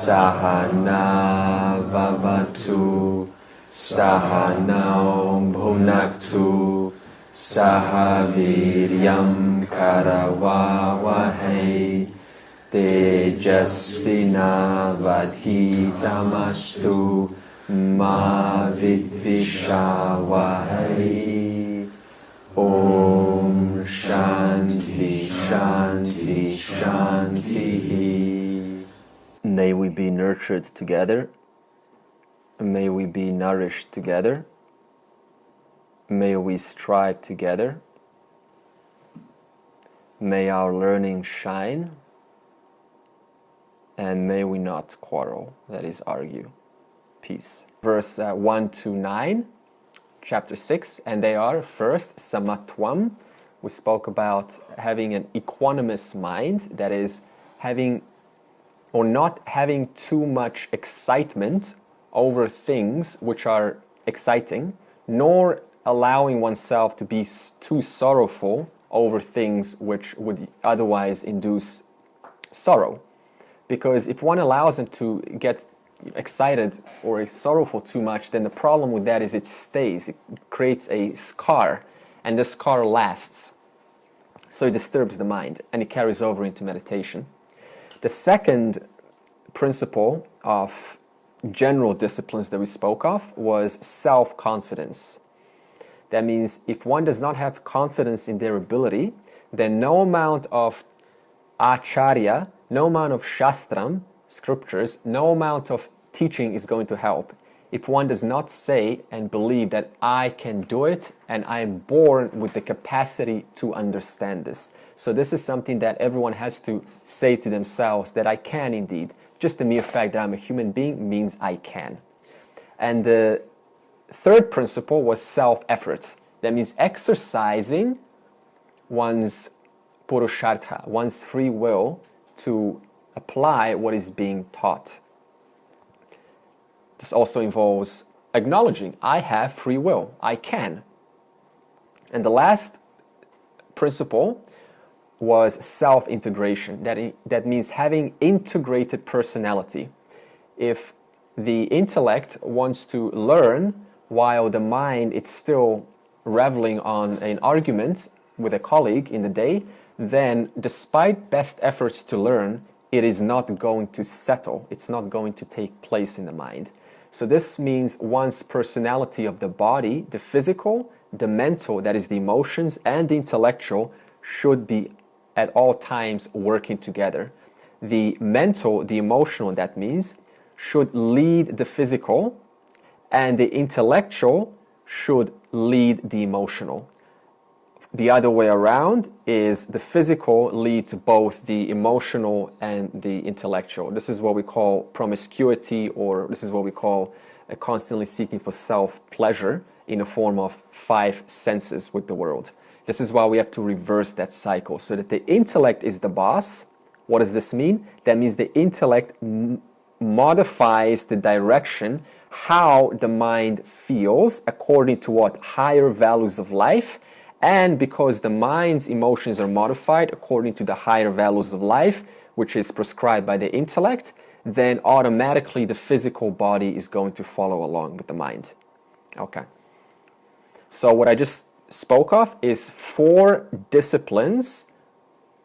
Sahana Vavatu Sahanao Bhunaktu Sahaviryam Karavavahai Tejasvina Vadhitamastu Ma Vidvishavahai. Om Shanti Shanti Shanti. May we be nurtured together. May we be nourished together. May we strive together. May our learning shine. And may we not quarrel, that is, argue. Peace. Verse 1 to 9, chapter 6, and they are first, samatvam. We spoke about having an equanimous mind, that is, having or not having too much excitement over things which are exciting, nor allowing oneself to be too sorrowful over things which would otherwise induce sorrow. Because if one allows them to get excited or sorrowful too much, then the problem with that is it stays. It creates a scar, and the scar lasts. So it disturbs the mind, and it carries over into meditation. The second principle of general disciplines that we spoke of was self-confidence. That means if one does not have confidence in their ability, then no amount of acharya, no amount of shastram, scriptures, no amount of teaching is going to help. If one does not say and believe that I can do it and I am born with the capacity to understand this. So this is something that everyone has to say to themselves, that I can indeed. Just the mere fact that I'm a human being means I can. And the third principle was self-effort. That means exercising one's purushartha, one's free will, to apply what is being taught. This also involves acknowledging I have free will, I can. And the last principle was self-integration. That means having integrated personality. If the intellect wants to learn while the mind is still reveling on an argument with a colleague in the day, then despite best efforts to learn, it is not going to settle. It's not going to take place in the mind. So this means one's personality of the body, the physical, the mental, that is the emotions, and the intellectual should be at all times working together. The mental, the emotional, that means, should lead the physical, and the intellectual should lead the emotional. The other way around is the physical leads both the emotional and the intellectual. This is what we call promiscuity, or this is what we call constantly seeking for self-pleasure in the form of 5 senses with the world. This is why we have to reverse that cycle, so that the intellect is the boss. What does this mean? That means the intellect modifies the direction, how the mind feels according to what? Higher values of life. And because the mind's emotions are modified according to the higher values of life, which is prescribed by the intellect, then automatically the physical body is going to follow along with the mind. Okay. So what I just spoke of is 4 disciplines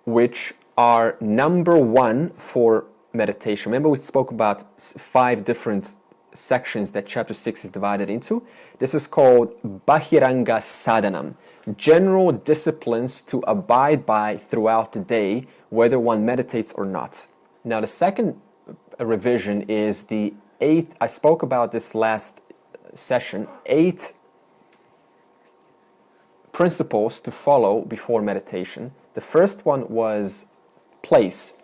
which are number 1 for meditation. Remember we spoke about 5 different sections that chapter 6 is divided into. This is called Bahiranga Sadhanam, general disciplines to abide by throughout the day, whether one meditates or not. Now the second revision is the 8th, I spoke about this last session, 8 principles to follow before meditation. The first one was place,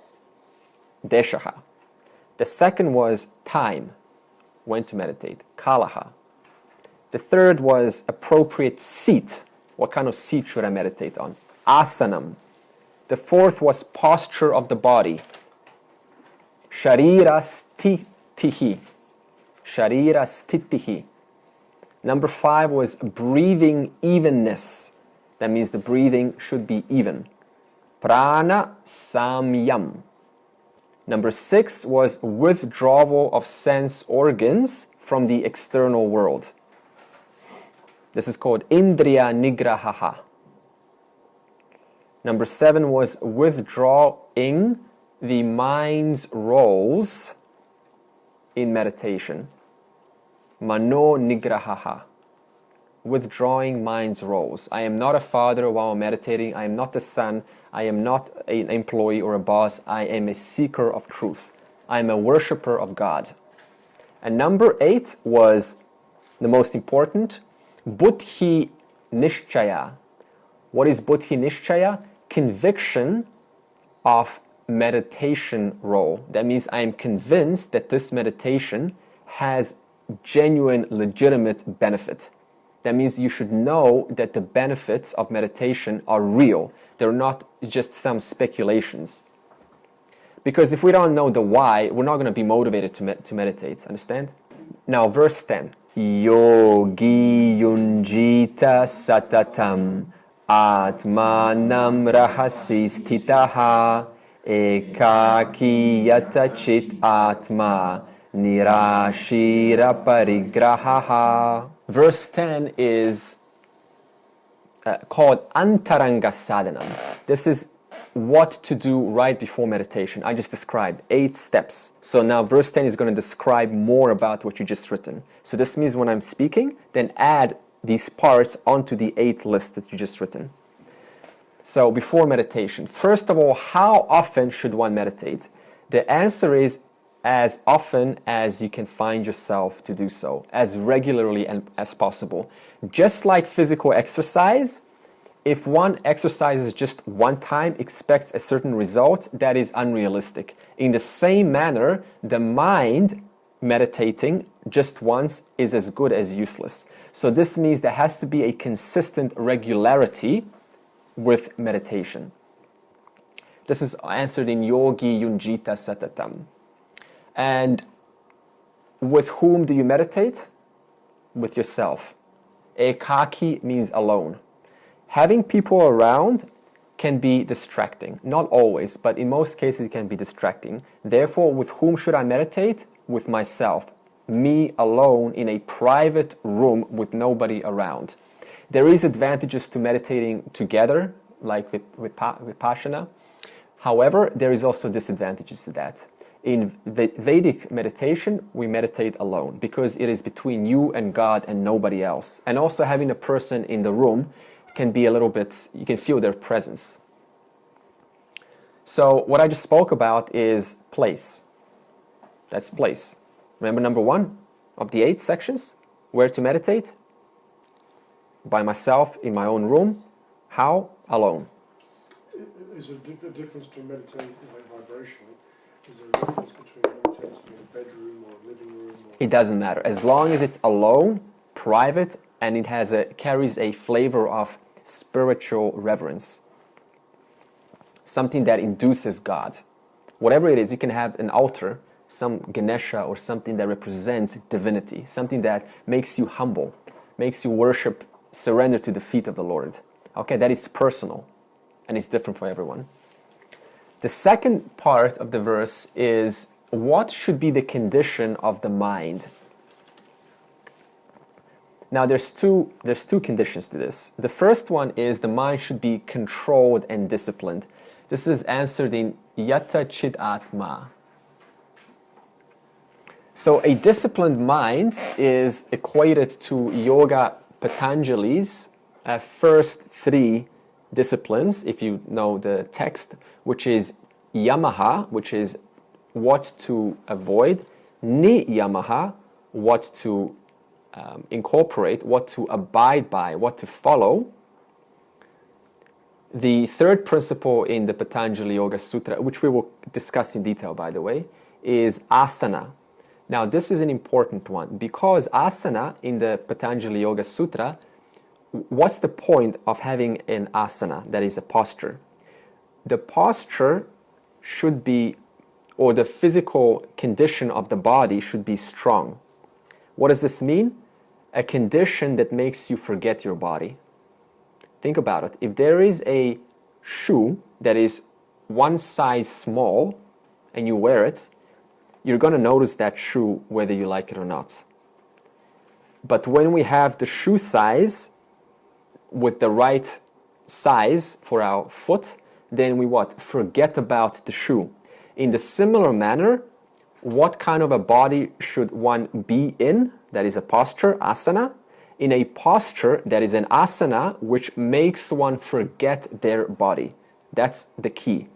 deshaha. The second was time, when to meditate, kalaha. The third was appropriate seat. What kind of seat should I meditate on? Asanam. The fourth was posture of the body. Sharira stitihi. Sharira stitihi. Number 5 was breathing evenness. That means the breathing should be even. Prana samyam. Number 6 was withdrawal of sense organs from the external world. This is called Indriya Nigrahaha. Number 7 was withdrawing the mind's roles in meditation. Mano Nigrahaha. Withdrawing mind's roles. I am not a father while meditating. I am not the son. I am not an employee or a boss. I am a seeker of truth. I am a worshipper of God. And number 8 was the most important, Buddhi Nishchaya. What is Buddhi Nishchaya? Conviction of meditation role. That means I am convinced that this meditation has genuine, legitimate benefit. That means you should know that the benefits of meditation are real. They're not just some speculations. Because if we don't know the why, we're not going to be motivated to meditate. Understand? Now, verse 10. Yogi yunjita satatam atmanam rahasi sthitaha ekaki yatachit atma nirashira parigrahaha. Verse 10 is called Antaranga Sadhanam. This is what to do right before meditation. I just described 8 steps. So now verse 10 is going to describe more about what you just written. So this means when I'm speaking, then add these parts onto the 8 list that you just written. So before meditation, first of all, how often should one meditate? The answer is as often as you can find yourself to do so, as regularly as possible. Just like physical exercise, if one exercises just one time, expects a certain result, that is unrealistic. In the same manner, the mind meditating just once is as good as useless. So this means there has to be a consistent regularity with meditation. This is answered in Yogi Yunjita Satatam. And with whom do you meditate? With yourself. Ekaki means alone. Having people around can be distracting. Not always, but in most cases it can be distracting. Therefore, with whom should I meditate? With myself. Me alone in a private room with nobody around. There is advantages to meditating together, like with Vipassana. However, there is also disadvantages to that. In Vedic meditation, we meditate alone because it is between you and God and nobody else. And also having a person in the room can be a little bit, you can feel their presence. So what I just spoke about is place. That's place. Remember number 1 of the 8 sections? Where to meditate? By myself, in my own room. How? Alone. Is there a difference between meditating like vibrationally? Is there a difference between meditating in a bedroom or a living room? It doesn't matter. As long as it's alone, private, and it carries a flavor of spiritual reverence. Something that induces God. Whatever it is, you can have an altar, some Ganesha or something that represents divinity. Something that makes you humble, makes you worship, surrender to the feet of the Lord. Okay, that is personal and it's different for everyone. The second part of the verse is what should be the condition of the mind? Now there's two conditions to this. The first one is the mind should be controlled and disciplined. This is answered in Yata Chit Atma. So a disciplined mind is equated to Yoga Patanjali's first 3 disciplines, if you know the text, which is Yamaha, which is what to avoid, Niyamaha, what to incorporate, what to abide by, what to follow. The third principle in the Patanjali Yoga Sutra, which we will discuss in detail, by the way, is asana. Now, this is an important one because asana in the Patanjali Yoga Sutra, what's the point of having an asana, that is a posture? The posture should be, or the physical condition of the body should be strong. What does this mean? A condition that makes you forget your body. Think about it. If there is a shoe that is one size small, and you wear it, you're going to notice that shoe whether you like it or not. But when we have the shoe size with the right size for our foot, then we what? Forget about the shoe. In the similar manner, what kind of a body should one be in? That is a posture, asana. In a posture that is an asana which makes one forget their body. That's the key.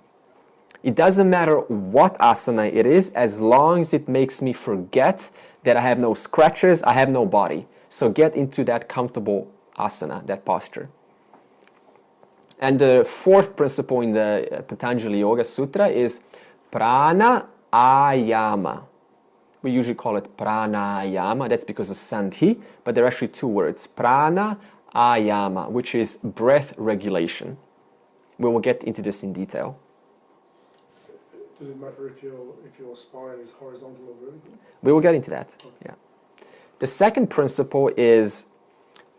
It doesn't matter what asana it is, as long as it makes me forget that I have no scratches, I have no body. So get into that comfortable asana, that posture. And the fourth principle in the Patanjali Yoga Sutra is prana ayama. We usually call it pranayama. That's because of sandhi, but there are actually two words, prana ayama, which is breath regulation. We will get into this in detail. Does it matter if your spine is horizontal or vertical? We will get into that. Okay. Yeah. The second principle is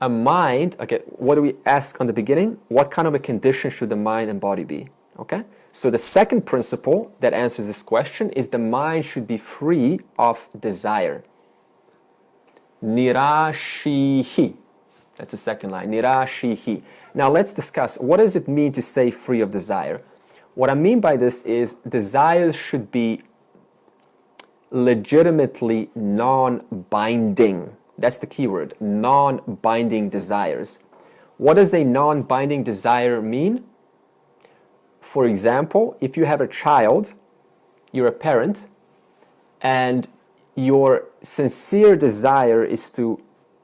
a mind. Okay, what do we ask on the beginning? What kind of a condition should the mind and body be? Okay. So the second principle that answers this question is the mind should be free of desire. Nirashihi. That's the second line. Nirashihi. Now let's discuss, what does it mean to say free of desire? What I mean by this is desires should be legitimately non-binding. That's the key word, non-binding desires. What does a non-binding desire mean? For example, if you have a child, you're a parent, and your sincere desire is to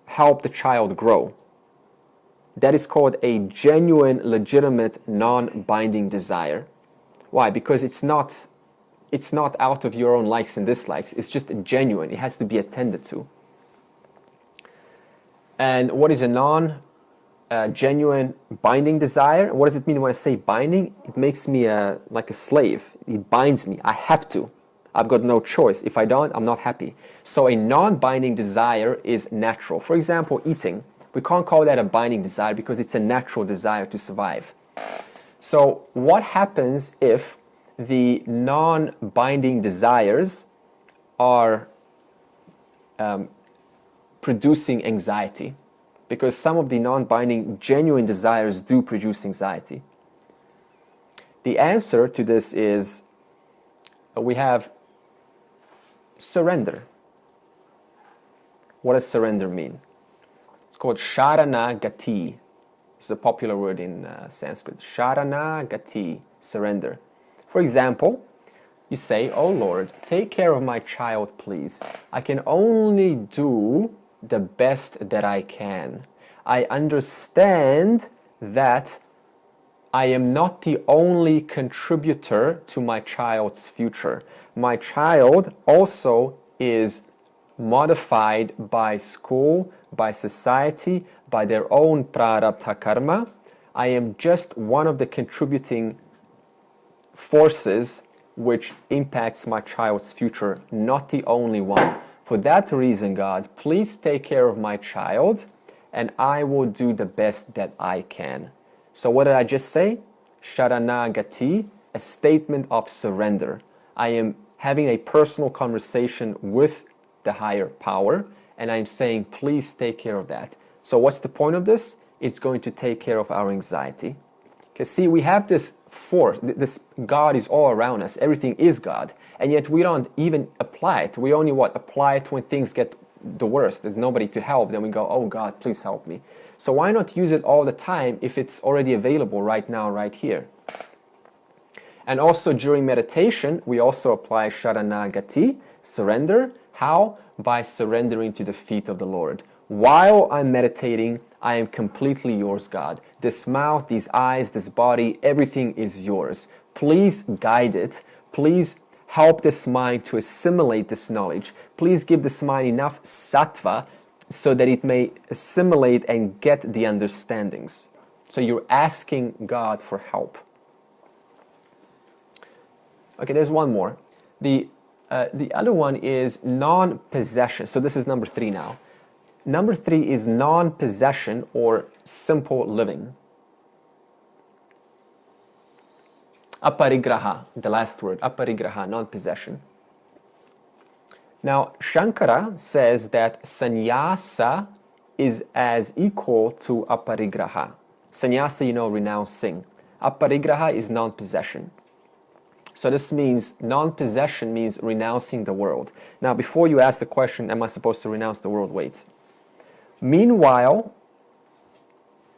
help the child grow. That is called a genuine, legitimate, non-binding desire. Why? Because it's not out of your own likes and dislikes. It's just genuine. It has to be attended to. And what is a non-genuine binding desire? What does it mean when I say binding? It makes me like a slave. It binds me. I have to. I've got no choice. If I don't, I'm not happy. So a non-binding desire is natural. For example, eating. We can't call that a binding desire because it's a natural desire to survive. So what happens if the non-binding desires are producing anxiety? Because some of the non-binding genuine desires do produce anxiety. The answer to this is we have surrender. What does surrender mean? It's called Sharanagati. It's a popular word in Sanskrit. Sharanagati, surrender. For example, you say, "Oh Lord, take care of my child, please. I can only do the best that I can. I understand that I am not the only contributor to my child's future. My child also is modified by school, by society, by their own prarabdha karma. I am just one of the contributing forces which impacts my child's future, not the only one. For that reason, God, please take care of my child, and I will do the best that I can." So what did I just say? Sharanagati, a statement of surrender. I am having a personal conversation with the higher power, and I'm saying, please take care of that. So what's the point of this? It's going to take care of our anxiety. Because see, we have this force, this God is all around us, everything is God, and yet we don't even apply it. We only apply it when things get the worst, there's nobody to help, then we go, "Oh God, please help me." So why not use it all the time if it's already available right now, right here? And also during meditation, we also apply Sharanagati, surrender. How? By surrendering to the feet of the Lord. While I'm meditating, I am completely yours, God. This mouth, these eyes, this body, everything is yours. Please guide it. Please help this mind to assimilate this knowledge. Please give this mind enough sattva so that it may assimilate and get the understandings. So you're asking God for help. Okay, there's one more. The other one is non-possession. So this is number 3 now. Number 3 is non-possession or simple living. Aparigraha, the last word, aparigraha, non-possession. Now, Shankara says that sannyasa is as equal to aparigraha. Sannyasa, renouncing. Aparigraha is non-possession. So this means non-possession means renouncing the world. Now, before you ask the question, am I supposed to renounce the world? Wait. Meanwhile,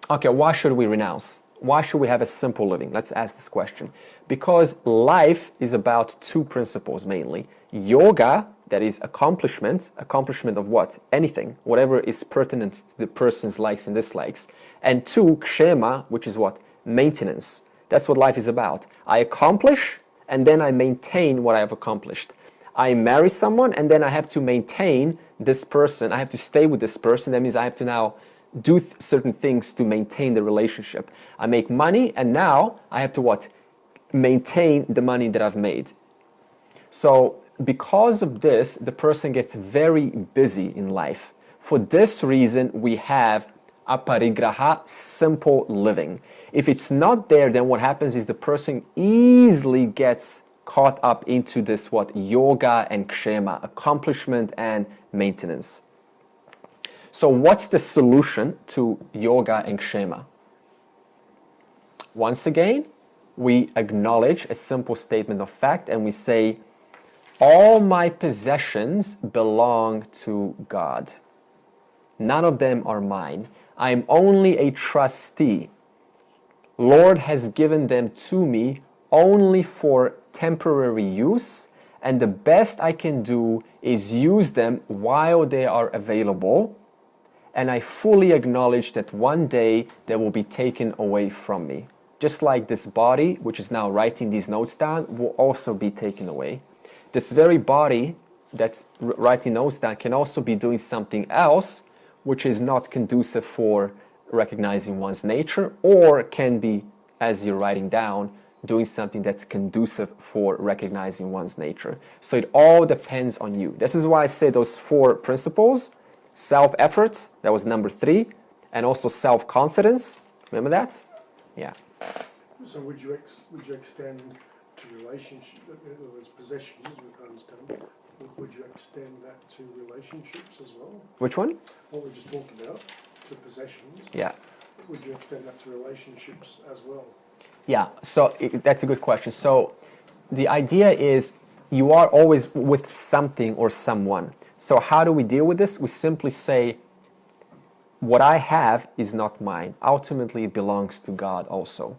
okay, why should we renounce? Why should we have a simple living? Let's ask this question. Because life is about two principles mainly. Yoga, that is accomplishment of what? Anything, whatever is pertinent to the person's likes and dislikes. And two, kshema, which is what? Maintenance. That's what life is about. I accomplish, and then I maintain what I have accomplished. I marry someone, and then I have to maintain this person. I have to stay with this person. That means I have to now do certain things to maintain the relationship. I make money, and now I have to what? Maintain the money that I've made. So because of this, the person gets very busy in life. For this reason, we have aparigraha, simple living. If it's not there, then what happens is the person easily gets caught up into this what? Yoga and kshema, accomplishment and maintenance. So what's the solution to yoga and kshema? Once again, we acknowledge a simple statement of fact and we say, all my possessions belong to God. None of them are mine. I am only a trustee. Lord has given them to me only for temporary use, and the best I can do is use them while they are available, and I fully acknowledge that one day they will be taken away from me. Just like this body, which is now writing these notes down, will also be taken away. This very body that's writing notes down can also be doing something else which is not conducive for recognizing one's nature, or can be, as you're writing down, doing something that's conducive for recognizing one's nature. So it all depends on you. This is why I say those four principles: self-effort, that was number 3, and also self-confidence. Remember that? Yeah. So would you extend to relationship, those possessions, we understand, would you extend that to relationships as well? Which one? What we just talked about, to possessions. Yeah. Would you extend that to relationships as well? Yeah, so that's a good question. So the idea is you are always with something or someone. So how do we deal with this? We simply say, what I have is not mine. Ultimately, it belongs to God also.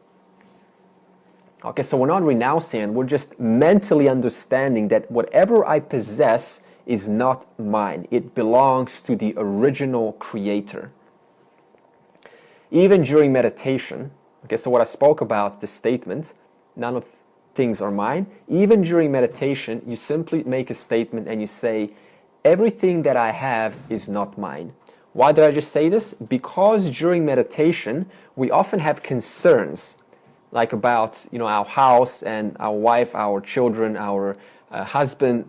Okay, so we're not renouncing, we're just mentally understanding that whatever I possess is not mine. It belongs to the original creator. Even during meditation, okay, so what I spoke about, the statement, none of things are mine. Even during meditation, you simply make a statement and you say, everything that I have is not mine. Why did I just say this? Because during meditation, we often have concerns, like about our house and our wife, our children, our husband,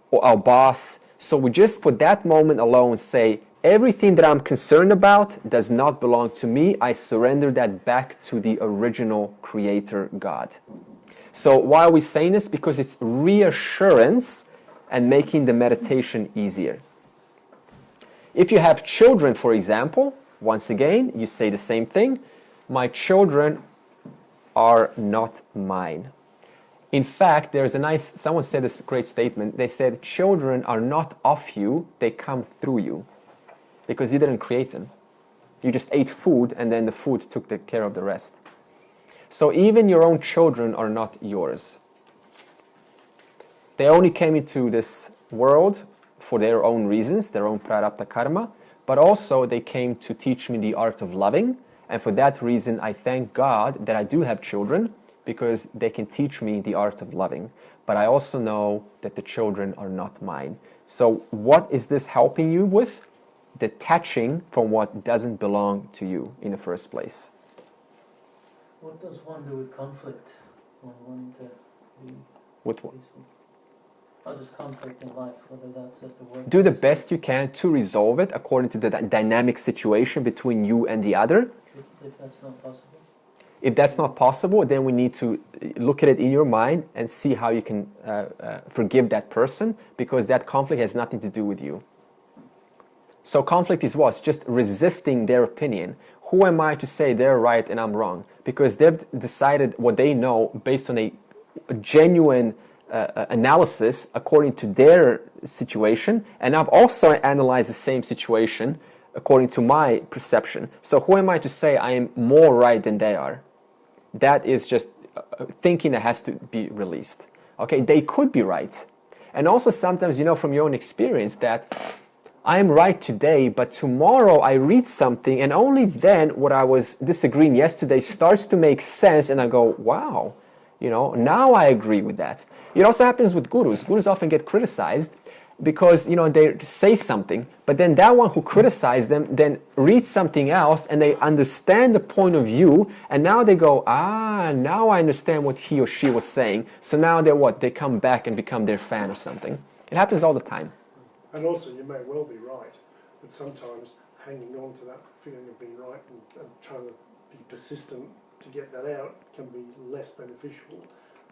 or our boss. So we just, for that moment alone, say, everything that I'm concerned about does not belong to me. I surrender that back to the original creator, God. So why are we saying this? Because it's reassurance and making the meditation easier. If you have children, for example, once again, you say the same thing. My children are not mine. In fact, there's someone said this great statement. They said, children are not of you, they come through you. Because you didn't create them. You just ate food and then the food took care of the rest. So even your own children are not yours. They only came into this world for their own reasons, their own prarabdha karma, but also they came to teach me the art of loving. And for that reason, I thank God that I do have children, because they can teach me the art of loving. But I also know that the children are not mine. So what is this helping you with? Detaching from what doesn't belong to you in the first place. What does one do with conflict when wanting to be with what? peaceful? Not just conflict in life, whether that's at the work. Do the best you can to resolve it according to the dynamic situation between you and the other. If that's not possible. If that's not possible, then we need to look at it in your mind and see how you can forgive that person, because that conflict has nothing to do with you. So conflict is what? It's just resisting their opinion. Who am I to say they're right and I'm wrong? Because they've decided what they know based on a genuine analysis according to their situation, and I've also analyzed the same situation according to my perception. So who am I to say I am more right than they are? That is just thinking that has to be released. Okay, they could be right. And also sometimes you know from your own experience that I am right today, but tomorrow I read something and only then what I was disagreeing yesterday starts to make sense and I go, wow, you know, now I agree with that. It also happens with gurus. Gurus often get criticized because, you know, they say something, but then that one who criticized them then reads something else and they understand the point of view, and now they go, now I understand what he or she was saying. So now they're what? They come back and become their fan or something. It happens all the time. And also, you may well be right, but sometimes hanging on to that feeling of being right and trying to be persistent to get that out can be less beneficial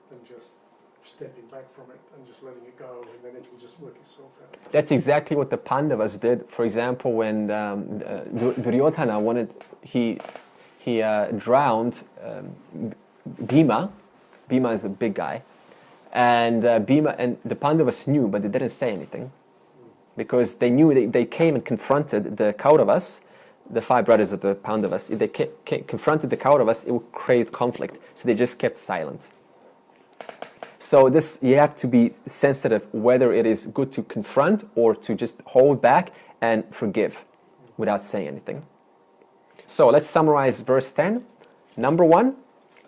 than just stepping back from it and just letting it go, and then it will just work itself out. That's exactly what the Pandavas did. For example, when Duryodhana wanted, he drowned Bhima. Bhima is the big guy, and Bhima and the Pandavas knew, but they didn't say anything because they knew they came and confronted the Kauravas, the 5 brothers of the Pandavas. If they confronted the Kauravas, it would create conflict. So they just kept silent. So this, you have to be sensitive whether it is good to confront or to just hold back and forgive without saying anything. So let's summarize verse 10. Number 1,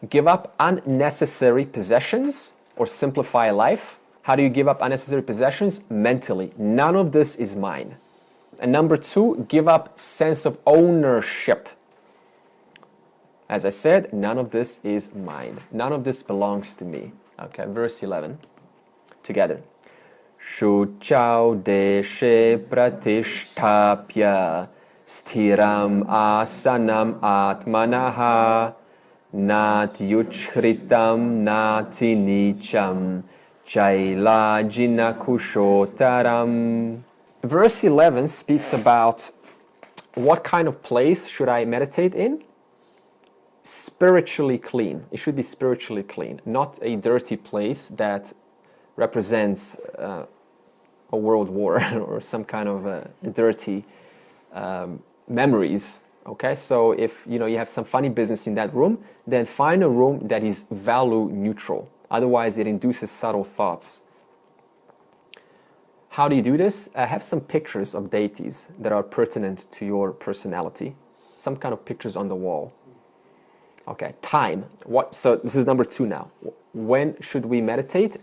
give up unnecessary possessions or simplify life. How do you give up unnecessary possessions? Mentally. None of this is mine. And number 2, give up sense of ownership. As I said, none of this is mine. None of this belongs to me. Okay, verse 11. Together. Shuchau deshe pratishtapya sthiram asanam atmanaha nat yuchhritam nati nicham chailajina kushotaram. Verse 11 speaks about what kind of place should I meditate in? Spiritually clean. It should be spiritually clean, not a dirty place that represents a world war or some kind of dirty memories. Okay, so if you have some funny business in that room, then find a room that is value neutral. Otherwise, it induces subtle thoughts. How do you do this? Have some pictures of deities that are pertinent to your personality. Some kind of pictures on the wall. Okay, time. So this is number 2 now. When should we meditate?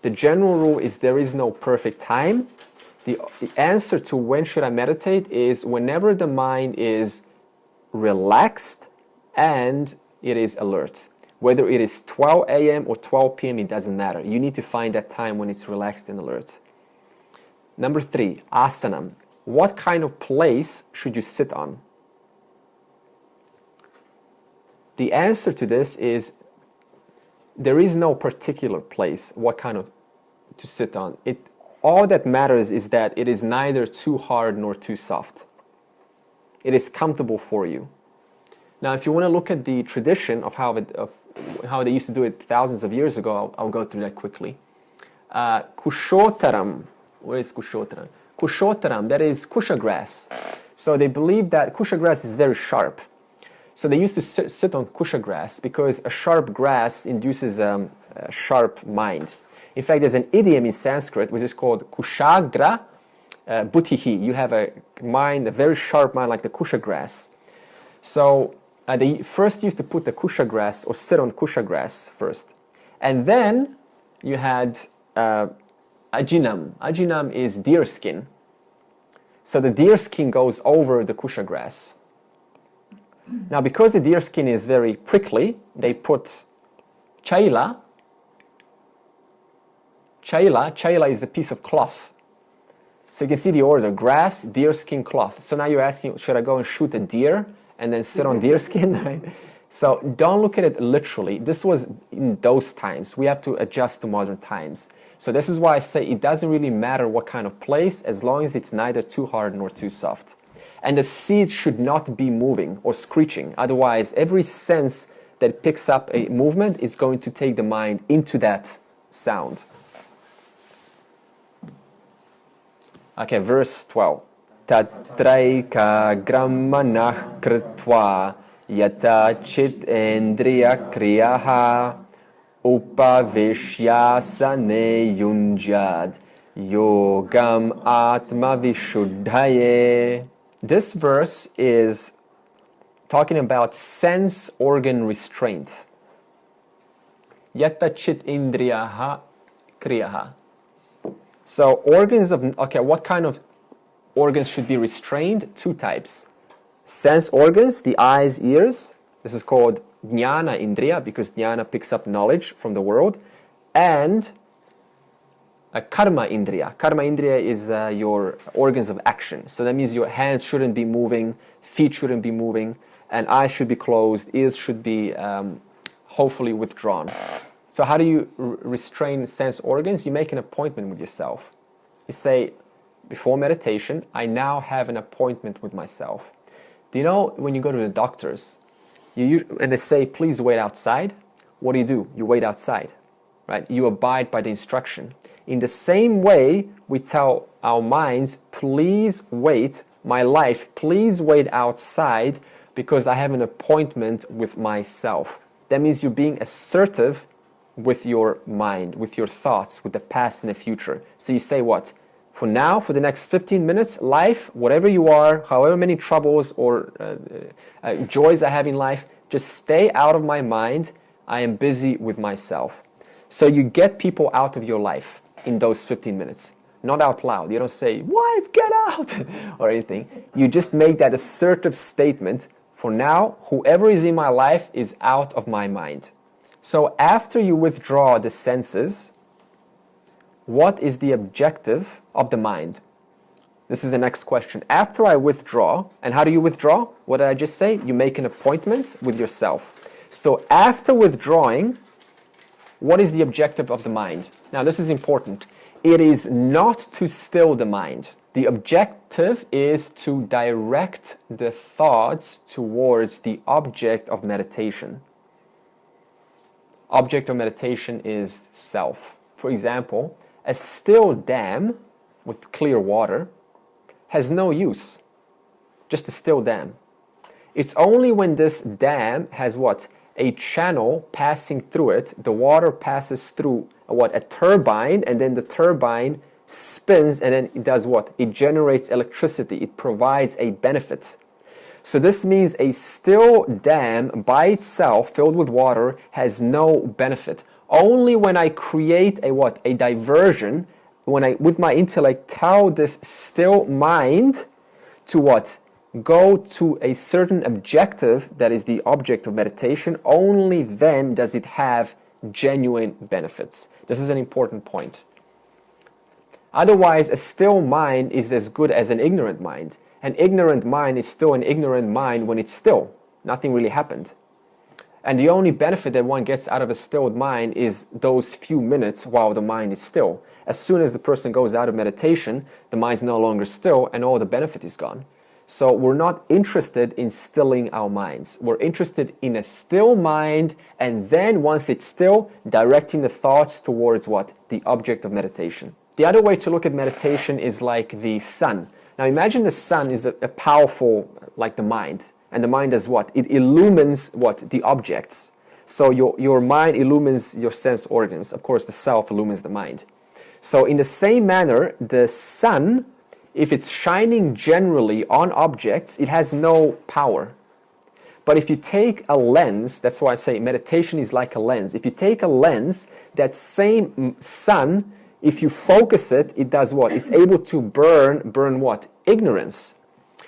The general rule is there is no perfect time. The answer to when should I meditate is whenever the mind is relaxed and it is alert. Whether it is 12 a.m. or 12 p.m., it doesn't matter. You need to find that time when it's relaxed and alert. Number 3, asanam. What kind of place should you sit on? The answer to this is there is no particular place what kind of to sit on. All that matters is that it is neither too hard nor too soft. It is comfortable for you. Now, if you want to look at the tradition of how they used to do it thousands of years ago, I'll go through that quickly. Kushotaram. What is kushotaram? Kushotaram, that is kusha grass. So they believe that kusha grass is very sharp. So they used to sit on kusha grass because a sharp grass induces a sharp mind. In fact, there's an idiom in Sanskrit which is called kushagra buddhihi. You have a mind, a very sharp mind like the kusha grass. So they first used to put the kusha grass or sit on kusha grass first. And then you had ajinam. Ajinam is deer skin. So the deer skin goes over the kusha grass. Now, because the deer skin is very prickly, they put chaila. Chaila is the piece of cloth. So you can see the order: grass, deer skin, cloth. So now you're asking, should I go and shoot a deer and then sit on deer skin? Right? So don't look at it literally. This was in those times. We have to adjust to modern times. So this is why I say it doesn't really matter what kind of place, as long as it's neither too hard nor too soft. And the seed should not be moving or screeching. Otherwise, every sense that picks up a movement is going to take the mind into that sound. Okay, verse 12. Tatraika grammanah kritva yata chit endriya kriyaha upavishyasane yunjad yogam atma vishuddhaye. This verse is talking about sense organ restraint. Yata chit indriyaha kriyaha. So organs of, okay, what kind of organs should be restrained? Two types. Sense organs, the eyes, ears. This is called Jnana Indriya, because Jnana picks up knowledge from the world. And a Karma Indriya. Karma Indriya is your organs of action. So that means your hands shouldn't be moving, feet shouldn't be moving, and eyes should be closed, ears should be hopefully withdrawn. So how do you restrain sense organs? You make an appointment with yourself. You say, before meditation, I now have an appointment with myself. Do you know when you go to the doctors, and they say, please wait outside? What do? You wait outside, right? You abide by the instruction. In the same way, we tell our minds, please wait, my life, please wait outside because I have an appointment with myself. That means you're being assertive with your mind, with your thoughts, with the past and the future. So you say what? For now, for the next 15 minutes, life, whatever you are, however many troubles or joys I have in life, just stay out of my mind. I am busy with myself. So you get people out of your life in those 15 minutes. Not out loud. You don't say, wife, get out, or anything. You just make that assertive statement. For now, whoever is in my life is out of my mind. So after you withdraw the senses, what is the objective of the mind? This is the next question. After I withdraw, and how do you withdraw? What did I just say? You make an appointment with yourself. So after withdrawing, what is the objective of the mind? Now this is important. It is not to still the mind. The objective is to direct the thoughts towards the object of meditation. Object of meditation is self. For example, a still dam with clear water has no use, just a still dam. It's only when this dam has what? A channel passing through it, the water passes through what? A turbine, and then the turbine spins, and then it does what? It generates electricity, it provides a benefit. So this means a still dam by itself filled with water has no benefit. Only when I create a what? A diversion, when I, with my intellect, tell this still mind to what? Go to a certain objective that is the object of meditation, only then does it have genuine benefits. This is an important point. Otherwise, a still mind is as good as an ignorant mind. An ignorant mind is still an ignorant mind when it's still. Nothing really happened. And the only benefit that one gets out of a stilled mind is those few minutes while the mind is still. As soon as the person goes out of meditation, the mind's no longer still and all the benefit is gone. So we're not interested in stilling our minds. We're interested in a still mind, and then once it's still, directing the thoughts towards what? The object of meditation. The other way to look at meditation is like the sun. Now imagine the sun is a powerful, like the mind. And the mind does what? It illumines what? The objects. So your mind illumines your sense organs. Of course, the self illumines the mind. So in the same manner, the sun, if it's shining generally on objects, it has no power. But if you take a lens, that's why I say meditation is like a lens. If you take a lens, that same sun, if you focus it, it does what? It's able to burn what? Ignorance.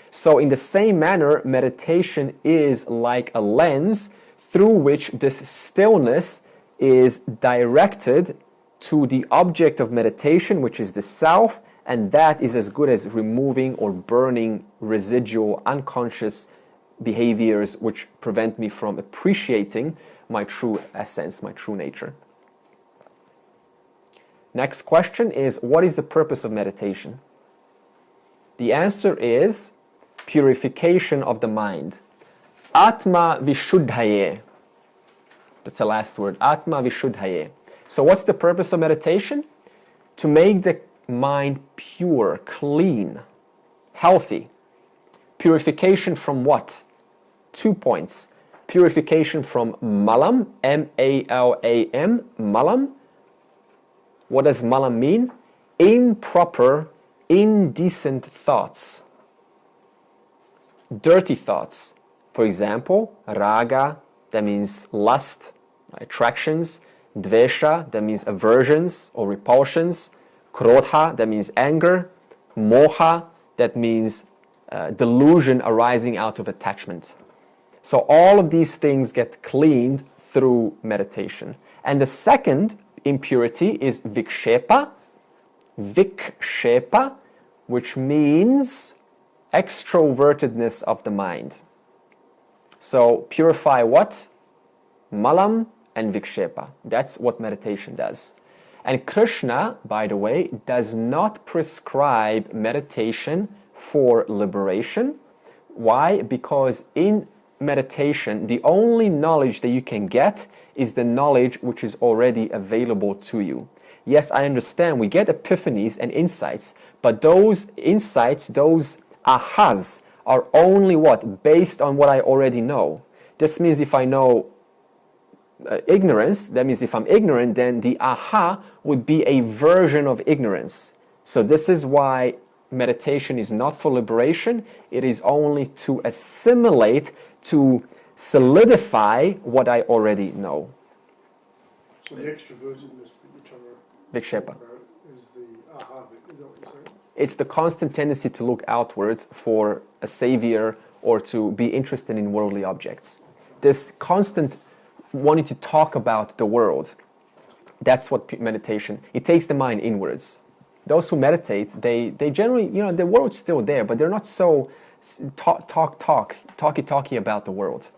So in the same manner, meditation is like a lens through which this stillness is directed to the object of meditation, which is the self, and that is as good as removing or burning residual unconscious behaviors which prevent me from appreciating my true essence, my true nature. Next question is, what is the purpose of meditation? The answer is purification of the mind. Atma Vishuddhaye. That's the last word. Atma Vishuddhaye. So what's the purpose of meditation? To make the mind pure, clean, healthy. Purification from what? 2 points. Purification from malam, M-A-L-A-M, malam. What does malam mean? Improper, indecent thoughts. Dirty thoughts. For example, raga, that means lust, attractions. Dvesha, that means aversions or repulsions. Krodha, that means anger. Moha, that means delusion arising out of attachment. So all of these things get cleaned through meditation. And the second impurity is vikshepa. Vikshepa, which means extrovertedness of the mind. So purify what? Malam and vikshepa. That's what meditation does. And Krishna, by the way, does not prescribe meditation for liberation. Why? Because in meditation, the only knowledge that you can get is the knowledge which is already available to you. Yes, I understand we get epiphanies and insights, but those insights, those ahas, are only what? Based on what I already know. This means if I know ignorance, that means if I'm ignorant, then the aha would be a version of ignorance. So this is why meditation is not for liberation. It is only to assimilate, to solidify what I already know. So the extrovertedness that you're trying to Vikshepa. talk about is the aha bit, is that what you're saying? It's the constant tendency to look outwards for a savior or to be interested in worldly objects. This constant wanting to talk about the world, that's what meditation, it takes the mind inwards. Those who meditate, they generally, the world's still there, but they're not so talky about the world,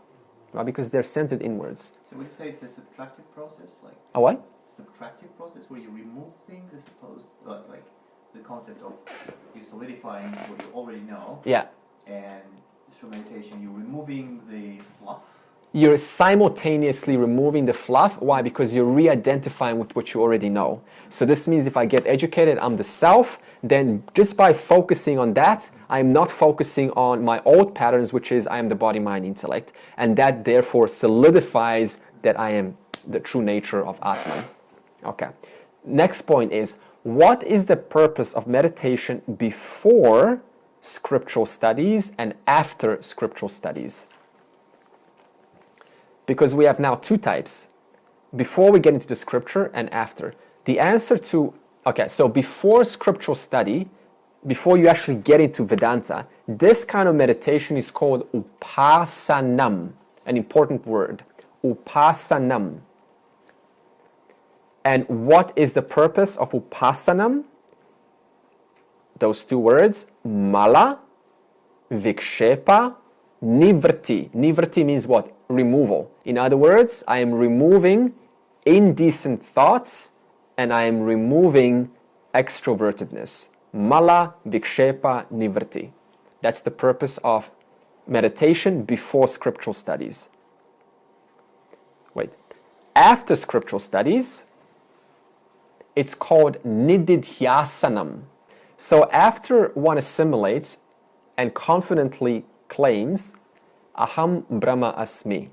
right? Because they're centered inwards. So would you say it's a subtractive process, like A what? subtractive process where you remove things as opposed, like the concept of you solidifying what you already know, Yeah. and through meditation you're removing the fluff. You're simultaneously removing the fluff. Why? Because you're re-identifying with what you already know. So this means if I get educated, I'm the self, then just by focusing on that, I'm not focusing on my old patterns, which is I am the body, mind, intellect. And that therefore solidifies that I am the true nature of Atman. Okay. Next point is, what is the purpose of meditation before scriptural studies and after scriptural studies? Because we have now two types, before we get into the scripture and after. The answer to, okay, so before scriptural study, before you actually get into Vedanta, this kind of meditation is called upasanam, an important word, upasanam. And what is the purpose of upasanam? Those two words, mala, vikshepa, nivritti. Nivritti means what? Removal. In other words, I am removing indecent thoughts and I am removing extrovertedness. Mala, vikshepa, nivritti. That's the purpose of meditation before scriptural studies. Wait. After scriptural studies, it's called nididhyasanam. So after one assimilates and confidently claims, Aham Brahma Asmi,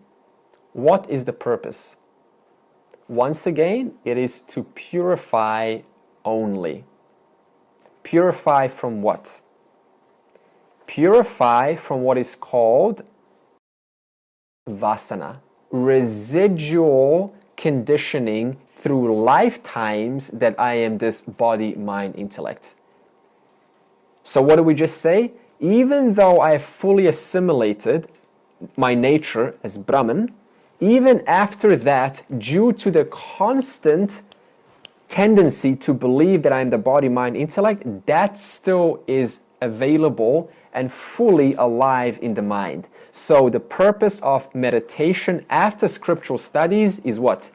what is the purpose? Once again, it is to purify only. Purify from what? Purify from what is called vasana, residual conditioning through lifetimes that I am this body, mind, intellect. So what do we just say? Even though I have fully assimilated my nature as Brahman, even after that, due to the constant tendency to believe that I'm the body, mind, intellect, that still is available and fully alive in the mind. So the purpose of meditation after scriptural studies is what?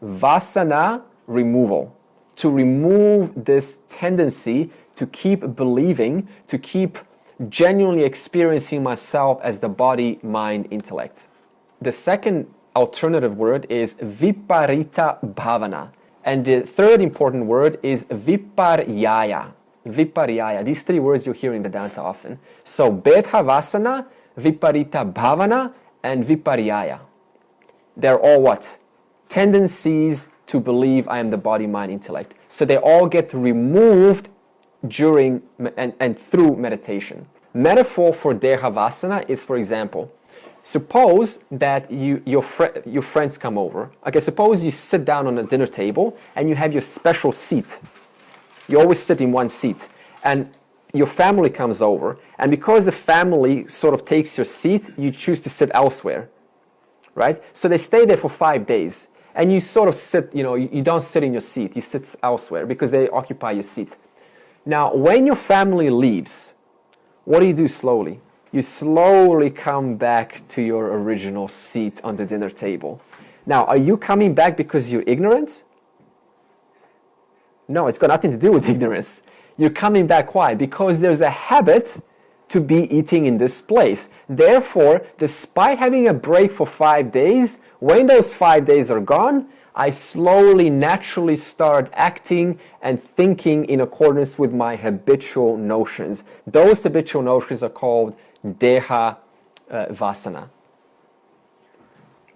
Vasana removal. To remove this tendency to keep believing, to keep genuinely experiencing myself as the body, mind, intellect. The second alternative word is viparita bhavana. And the third important word is viparyaya. Viparyaya. These three words you hear in Vedanta often. So bedhavasana, viparita bhavana, and viparyaya. They're all what? Tendencies to believe I am the body, mind, intellect. So they all get removed during and through meditation. Metaphor for dehavasana is, for example, suppose that your friends come over. Okay, suppose you sit down on a dinner table and you have your special seat. You always sit in one seat. And your family comes over. And because the family sort of takes your seat, you choose to sit elsewhere. Right? So they stay there for 5 days. And you sort of sit, you don't sit in your seat. You sit elsewhere because they occupy your seat. Now, when your family leaves, what do you do slowly? You slowly come back to your original seat on the dinner table. Now, are you coming back because you're ignorant? No, it's got nothing to do with ignorance. You're coming back, why? Because there's a habit to be eating in this place. Therefore, despite having a break for 5 days, when those 5 days are gone, I slowly, naturally start acting and thinking in accordance with my habitual notions. Those habitual notions are called Deha Vasana.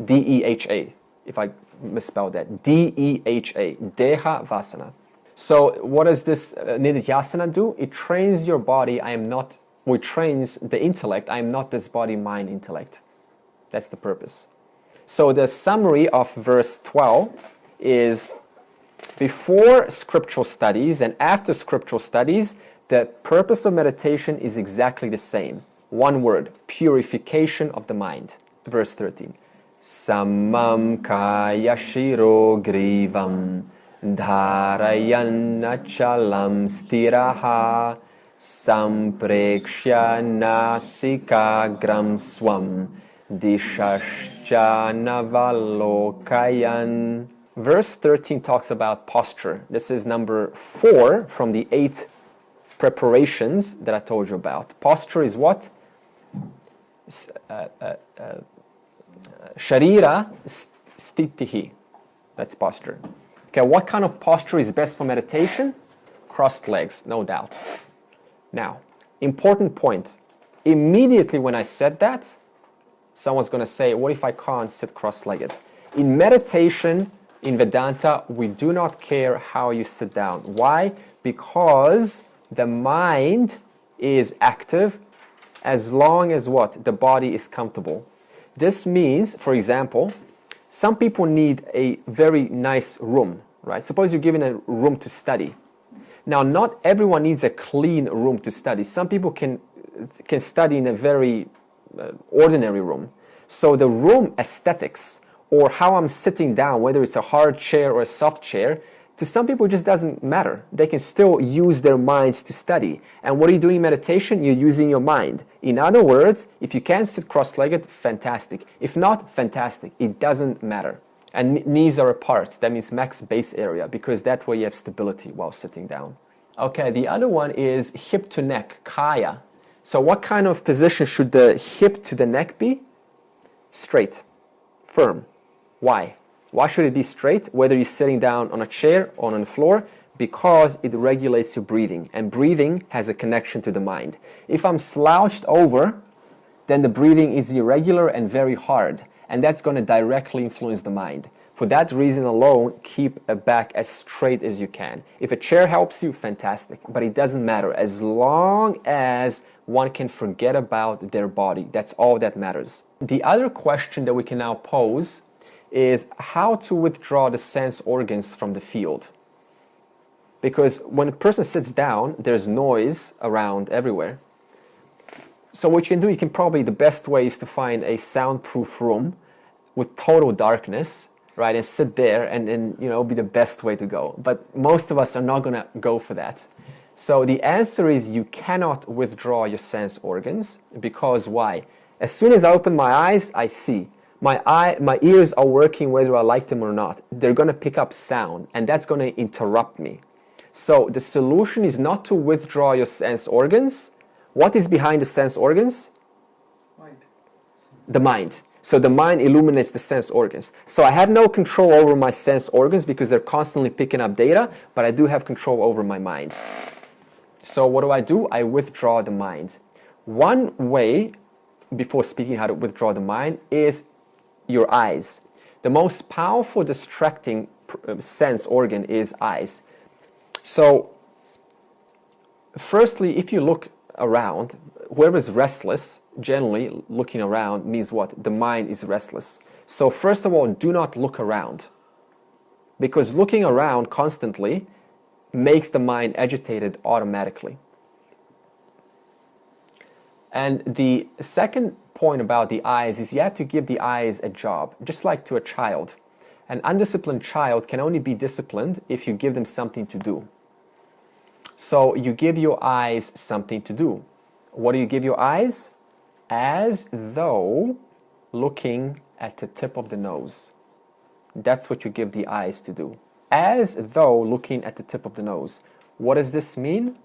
D-E-H-A, if I misspelled that. D-E-H-A, Deha Vasana. So what does this Nidhyasana do? It trains your body, it trains the intellect, I am not this body, mind, intellect. That's the purpose. So the summary of verse 12 is before scriptural studies and after scriptural studies, the purpose of meditation is exactly the same. One word, purification of the mind. Verse 13. Sammam kaya shiro grivam dharayanna chalam stiraha samprekshya nasikagram swam dishashchanavalokayan. Verse 13 talks about posture. This is number 4 from the 8 preparations that I told you about. Posture is what? Sharira stitihi. That's posture. Okay, what kind of posture is best for meditation? Crossed legs, no doubt. Now, important point. Immediately when I said that, someone's going to say, what if I can't sit cross-legged? In meditation, in Vedanta, we do not care how you sit down. Why? Because the mind is active as long as what? The body is comfortable. This means, for example, some people need a very nice room, right? Suppose you're given a room to study. Now, not everyone needs a clean room to study. Some people can study in a very ordinary room. So the room aesthetics, or how I'm sitting down, whether it's a hard chair or a soft chair, to some people it just doesn't matter. They can still use their minds to study. And what are you doing in meditation? You're using your mind. In other words, if you can sit cross-legged, fantastic. If not, fantastic. It doesn't matter. And knees are apart. That means max base area, because that way you have stability while sitting down. Okay, the other one is hip to neck, kaya. So what kind of position should the hip to the neck be? Straight, firm. Why? Why should it be straight, whether you're sitting down on a chair or on the floor? Because it regulates your breathing, and breathing has a connection to the mind. If I'm slouched over, then the breathing is irregular and very hard, and that's going to directly influence the mind. For that reason alone, keep a back as straight as you can. If a chair helps you, fantastic, but it doesn't matter as long as one can forget about their body. That's all that matters. The other question that we can now pose is how to withdraw the sense organs from the field. Because when a person sits down, there's noise around everywhere. So what you can do, the best way is to find a soundproof room with total darkness, right, and sit there and be the best way to go. But most of us are not going to go for that. So the answer is you cannot withdraw your sense organs, because why? As soon as I open my eyes, I see. My ears are working whether I like them or not. They're going to pick up sound, and that's going to interrupt me. So the solution is not to withdraw your sense organs. What is behind the sense organs? Mind. The mind. So the mind illuminates the sense organs. So I have no control over my sense organs because they're constantly picking up data, but I do have control over my mind. So what do? I withdraw the mind. One way, before speaking how to withdraw the mind, is your eyes. The most powerful distracting sense organ is eyes. So, firstly, if you look around, whoever is restless, generally looking around means what? The mind is restless. So first of all, do not look around. Because looking around constantly makes the mind agitated automatically. And the second point about the eyes is you have to give the eyes a job, just like to a child. An undisciplined child can only be disciplined if you give them something to do. So you give your eyes something to do. What do you give your eyes? As though looking at the tip of the nose. That's what you give the eyes to do. As though looking at the tip of the nose. What does this mean?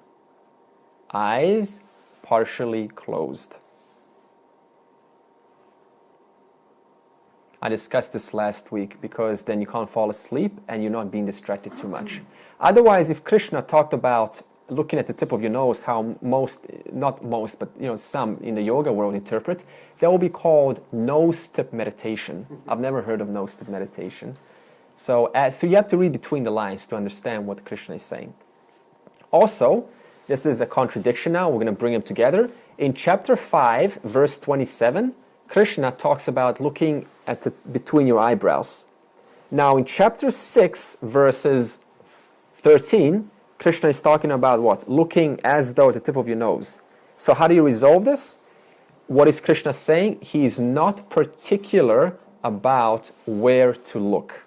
Eyes partially closed. I discussed this last week because then you can't fall asleep and you're not being distracted too much. Otherwise, if Krishna talked about looking at the tip of your nose, how not most, but some in the yoga world interpret, that will be called nose-tip meditation. I've never heard of nose-tip meditation. So you have to read between the lines to understand what Krishna is saying. Also, this is a contradiction now, we're going to bring them together. In chapter 5, verse 27, Krishna talks about looking at between your eyebrows. Now in chapter 6, verses 13, Krishna is talking about what? Looking as though at the tip of your nose. So how do you resolve this? What is Krishna saying? He is not particular about where to look.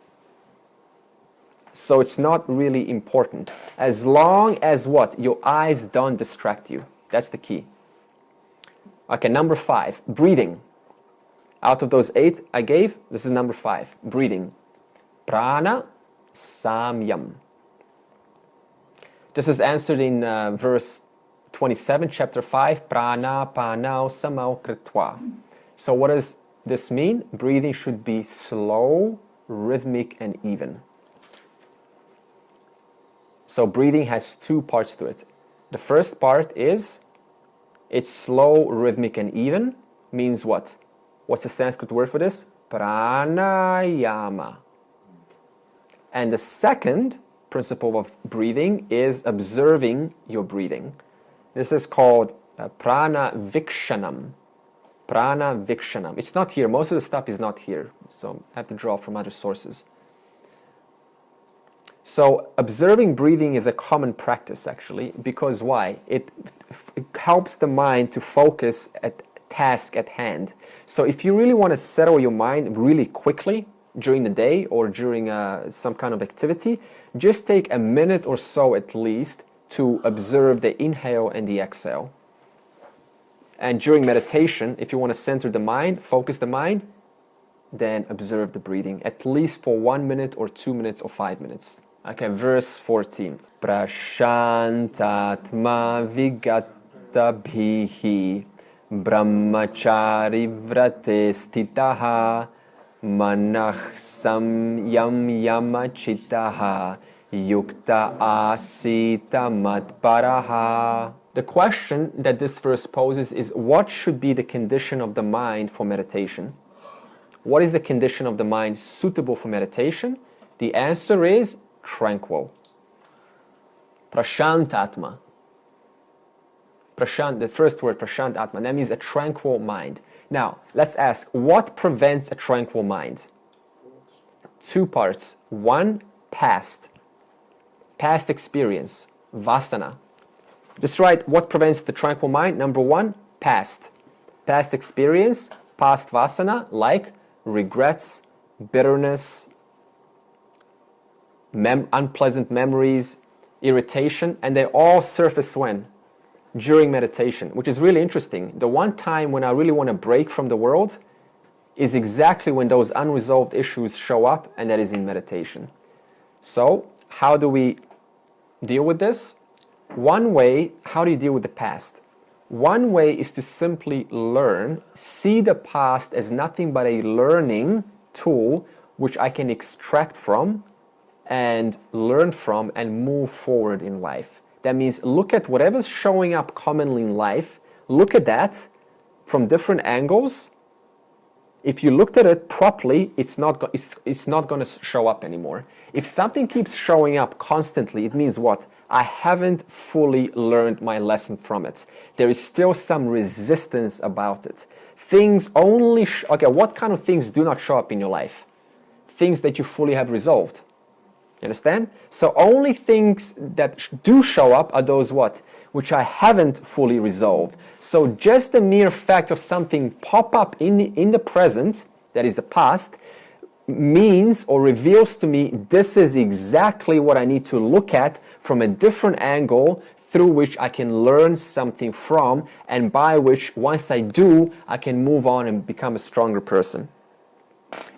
So it's not really important. As long as what? Your eyes don't distract you. That's the key. Okay, number 5, breathing. Out of those 8 I gave, this is number 5, breathing. Prana samyam. This is answered in verse 27, chapter 5, prana panau samau kritva. So what does this mean? Breathing should be slow, rhythmic, and even. So breathing has 2 parts to it. The first part is it's slow, rhythmic, and even. Means what? What's the Sanskrit word for this? Pranayama. And the second principle of breathing is observing your breathing. This is called prana vikshanam. Prana vikshanam. It's not here. Most of the stuff is not here. So I have to draw from other sources. So observing breathing is a common practice actually, because why? It helps the mind to focus at task at hand. So if you really want to settle your mind really quickly during the day or during some kind of activity, just take a minute or so at least to observe the inhale and the exhale. And during meditation, if you want to center the mind, focus the mind, then observe the breathing, at least for 1 minute or 2 minutes or 5 minutes. Okay, verse 14. Prashantatma vigattabhihi brahmachari vrate stitaha manah samyam yamachitaha yukta asita matparaha. The question that this verse poses is, what should be the condition of the mind for meditation? What is the condition of the mind suitable for meditation? The answer is tranquil. Prashantatma. The first word, prashantatma, that means a tranquil mind. Now, let's ask, what prevents a tranquil mind? 2 parts. 1, past experience, vasana. Just write what prevents the tranquil mind. Number 1, past experience, past vasana, like regrets, bitterness, unpleasant memories, irritation, and they all surface when? During meditation, which is really interesting. The one time when I really want to break from the world is exactly when those unresolved issues show up, and that is in meditation. So, how do we deal with this? One way, how do you deal with the past? One way is to simply learn, see the past as nothing but a learning tool which I can extract from and learn from and move forward in life. That means look at whatever's showing up commonly in life, look at that from different angles. If you looked at it properly, it's not going to show up anymore. If something keeps showing up constantly, it means what? I haven't fully learned my lesson from it. There is still some resistance about it. Things only, okay, what kind of things do not show up in your life? Things that you fully have resolved. You understand? So only things that do show up are those what? Which I haven't fully resolved. So just the mere fact of something pop up in the present, that is the past, means or reveals to me this is exactly what I need to look at from a different angle through which I can learn something from, and by which once I do, I can move on and become a stronger person.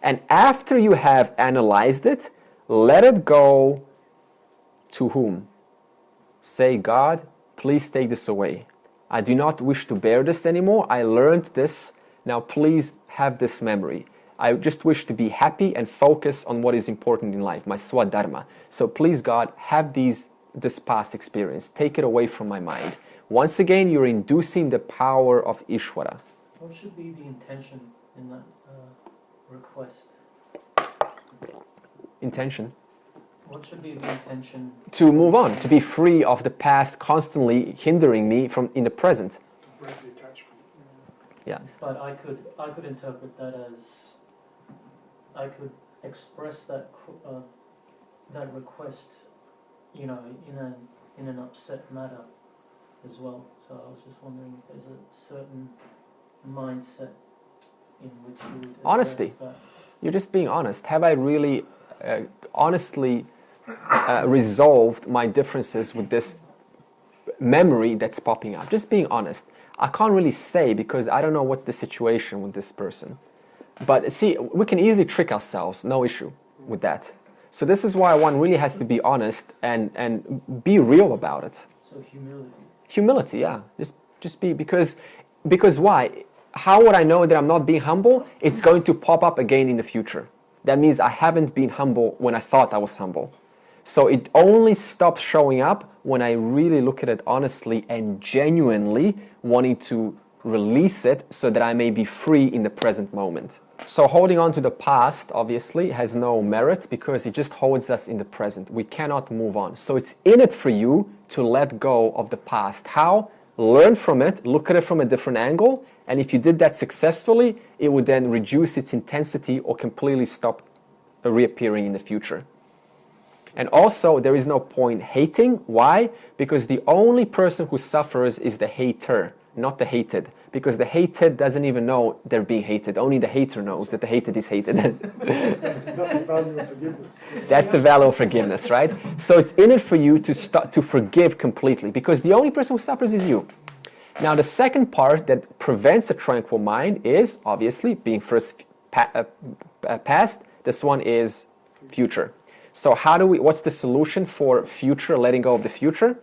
And after you have analyzed it, let it go to whom? Say, God, please take this away. I do not wish to bear this anymore. I learned this. Now please have this memory. I just wish to be happy and focus on what is important in life, my swadharma. So please, God, have this past experience. Take it away from my mind. Once again, you're inducing the power of Ishvara. What should be the intention in that request? Intention? What should be the intention? To move on, to be free of the past constantly hindering me from in the present. To break the attachment. Yeah. But I could interpret that as I could express that that request, you know, in an upset manner as well. So I was just wondering if there's a certain mindset in which you would address Honesty. that. You're just being honest. Have I really honestly resolved my differences with this memory that's popping up? Just being honest. I can't really say because I don't know what's the situation with this person. But see, we can easily trick ourselves, no issue with that. So this is why one really has to be honest and be real about it. So humility. Humility, yeah. Just be, because why? How would I know that I'm not being humble? It's going to pop up again in the future. That means I haven't been humble when I thought I was humble. So it only stops showing up when I really look at it honestly and genuinely wanting to release it so that I may be free in the present moment. So holding on to the past obviously has no merit because it just holds us in the present. We cannot move on. So it's in it for you to let go of the past. How? Learn from it, look at it from a different angle, and if you did that successfully, it would then reduce its intensity or completely stop reappearing in the future. And also, there is no point hating. Why? Because the only person who suffers is the hater, not the hated. Because the hated doesn't even know they're being hated. Only the hater knows that the hated is hated. That's the value of forgiveness. That's the value of forgiveness, right? So it's in it for you to forgive completely, because the only person who suffers is you. Now, the second part that prevents a tranquil mind is, obviously, being first past. This one is future. So what's the solution for future, letting go of the future?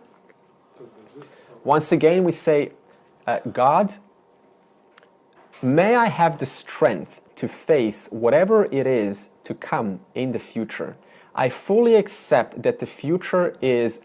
Doesn't exist. Once again, we say, God, may I have the strength to face whatever it is to come in the future. I fully accept that the future is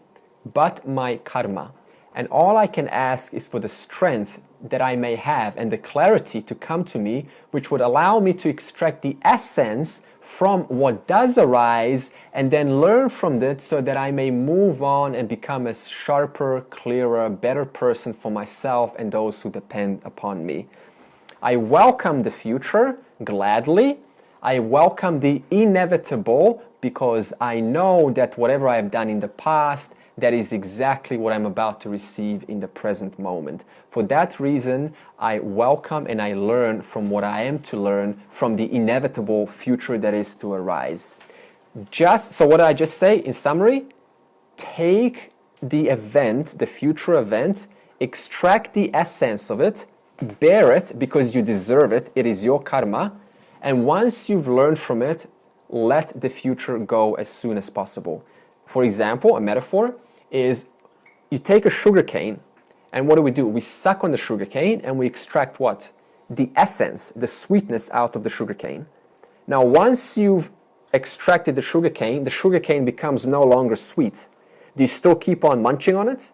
but my karma. And all I can ask is for the strength that I may have and the clarity to come to me, which would allow me to extract the essence from what does arise and then learn from it so that I may move on and become a sharper, clearer, better person for myself and those who depend upon me. I welcome the future gladly. I welcome the inevitable because I know that whatever I have done in the past, that is exactly what I'm about to receive in the present moment. For that reason, I welcome and I learn from what I am to learn from the inevitable future that is to arise. So what did I just say in summary? Take the event, the future event, extract the essence of it, bear it because you deserve it, it is your karma, and once you've learned from it, let the future go as soon as possible. For example, a metaphor is you take a sugar cane, and what do? We suck on the sugar cane and we extract what? The essence, the sweetness out of the sugar cane. Now, once you've extracted the sugar cane becomes no longer sweet. Do you still keep on munching on it?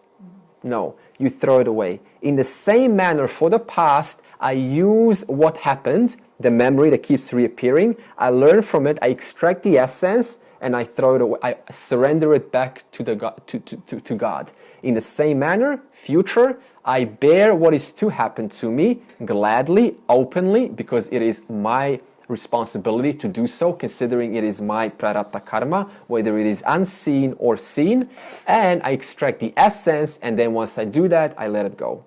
No, you throw it away. In the same manner, for the past, I use what happened, the memory that keeps reappearing, I learn from it, I extract the essence, and I throw it away. I surrender it back to to God. In the same manner, future, I bear what is to happen to me gladly, openly, because it is my responsibility to do so, considering it is my prarabdha karma, whether it is unseen or seen, and I extract the essence, and then once I do that, I let it go.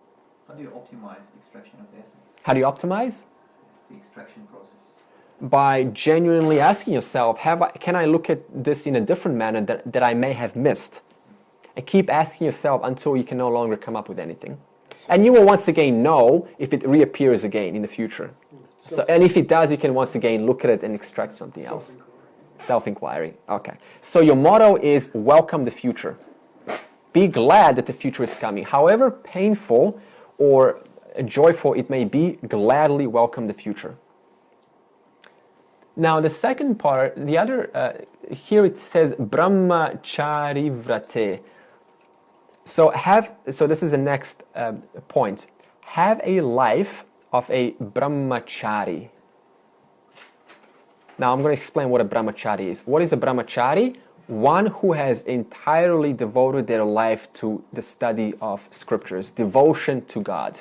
How do you optimize extraction of the essence? How do you optimize? The extraction process. By genuinely asking yourself, can I look at this in a different manner that I may have missed? And keep asking yourself until you can no longer come up with anything. And you will once again know if it reappears again in the future. And if it does, you can once again look at it and extract something else. Self-inquiry. Okay. So your motto is welcome the future. Be glad that the future is coming. However painful or joyful it may be, gladly welcome the future. Now the second part, here it says brahmachari vrate. So this is the next point. Have a life of a brahmachari. Now I'm going to explain what a brahmachari is. What is a brahmachari? One who has entirely devoted their life to the study of scriptures, devotion to God.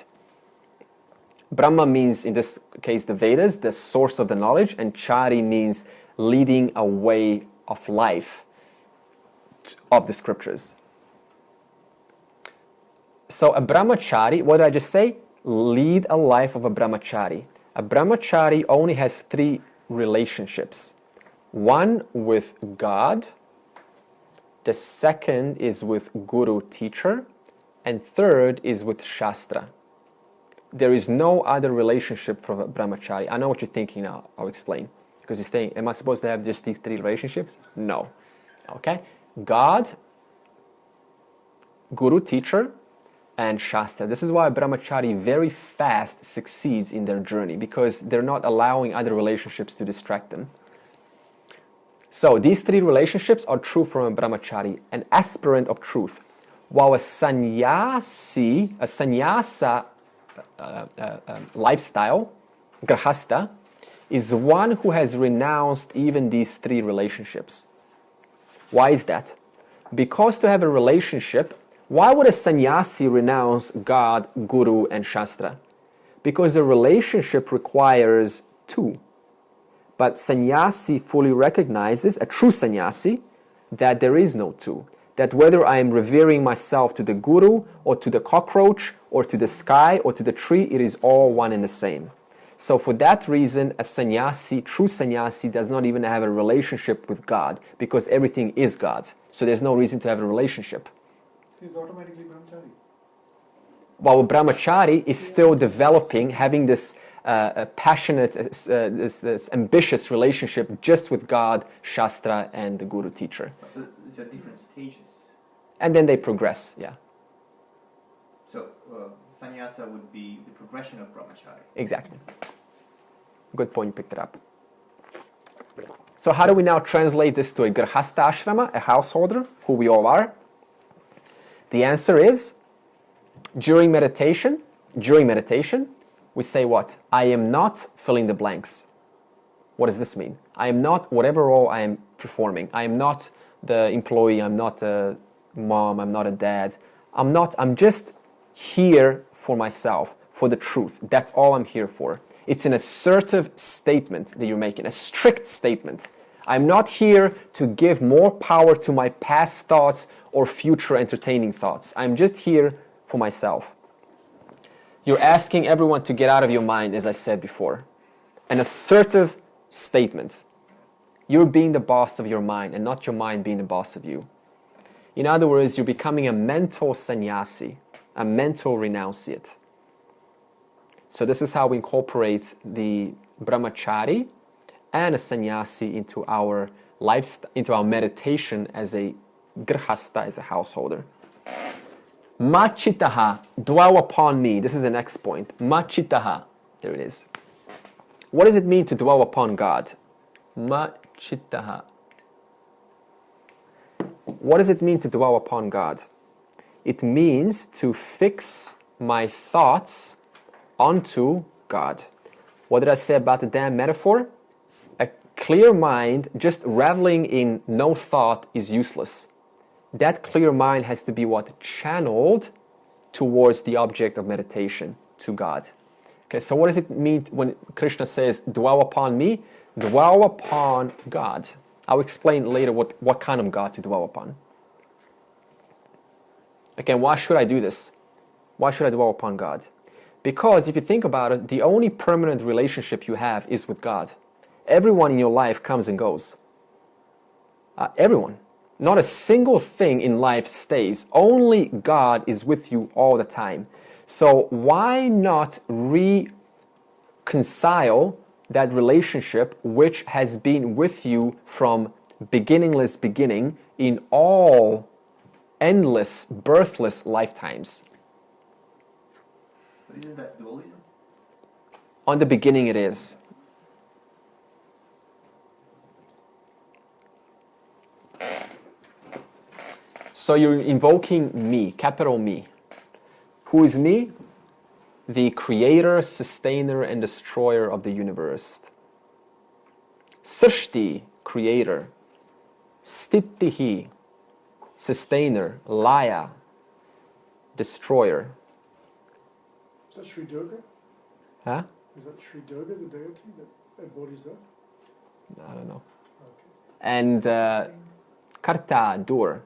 Brahma means, in this case, the Vedas, the source of the knowledge, and chari means leading a way of life of the scriptures. So a brahmachari, what did I just say? Lead a life of a brahmachari. A brahmachari only has 3 relationships. One with God, the second is with guru, teacher, and third is with shastra. There is no other relationship for a brahmachari. I know what you're thinking now. I'll explain. Because you're saying, am I supposed to have just these 3 relationships? No. Okay? God, guru, teacher, and shastra. This is why a brahmachari very fast succeeds in their journey, because they're not allowing other relationships to distract them. So these 3 relationships are true from a brahmachari, an aspirant of truth. While a sannyasa lifestyle, grahasta, is one who has renounced even these 3 relationships. Why is that? Because to have a relationship, why would a sannyasi renounce God, guru, and shastra? Because the relationship requires 2. But sannyasi fully recognizes, a true sannyasi, that there is no 2. That whether I am revering myself to the guru, or to the cockroach, or to the sky, or to the tree, it is all one and the same. So for that reason, a sannyasi, true sannyasi, does not even have a relationship with God, because everything is God. So there's no reason to have a relationship. He's automatically brahmachari. While brahmachari is still developing, having this passionate, this ambitious relationship just with God, shastra, and the guru teacher. So these are different stages. And then they progress, yeah. So sannyasa would be the progression of brahmachari. Exactly. Good point, you picked it up. So how do we now translate this to a grahasta ashrama, a householder, who we all are? The answer is, during meditation, we say what? I am not filling the blanks. What does this mean? I am not whatever role I am performing. I am not the employee, I'm not a mom, I'm not a dad. I'm just here for myself, for the truth. That's all I'm here for. It's an assertive statement that you're making, a strict statement. I'm not here to give more power to my past thoughts or future entertaining thoughts. I'm just here for myself. You're asking everyone to get out of your mind, as I said before. An assertive statement. You're being the boss of your mind and not your mind being the boss of you. In other words, you're becoming a mental sannyasi, a mental renunciate. So this is how we incorporate the brahmachari and a sannyasi into our lifestyle, into our meditation as a grihasta, as a householder. Machitaha, dwell upon me. This is the next point. Machitaha, there it is. What does it mean to dwell upon God? Machitaha. What does it mean to dwell upon God? It means to fix my thoughts onto God. What did I say about the damn metaphor? A clear mind just reveling in no thought is useless. That clear mind has to be what? Channeled towards the object of meditation, to God. Okay, so what does it mean when Krishna says, dwell upon me? Dwell upon God. I'll explain later what kind of God to dwell upon. Again, why should I do this? Why should I dwell upon God? Because if you think about it, the only permanent relationship you have is with God. Everyone in your life comes and goes. Everyone. Not a single thing in life stays. Only God is with you all the time. So why not reconcile that relationship which has been with you from beginningless beginning in all endless, birthless lifetimes? But isn't that dualism? On the beginning it is. So you're invoking me, capital Me. Who is me? The creator, sustainer, and destroyer of the universe. Srishti, creator. Stitihi, sustainer. Laya, destroyer. Is that Sri Durga? Huh? Is that Sri Durga, the deity that embodies that? I don't know. Okay. And karta, doer.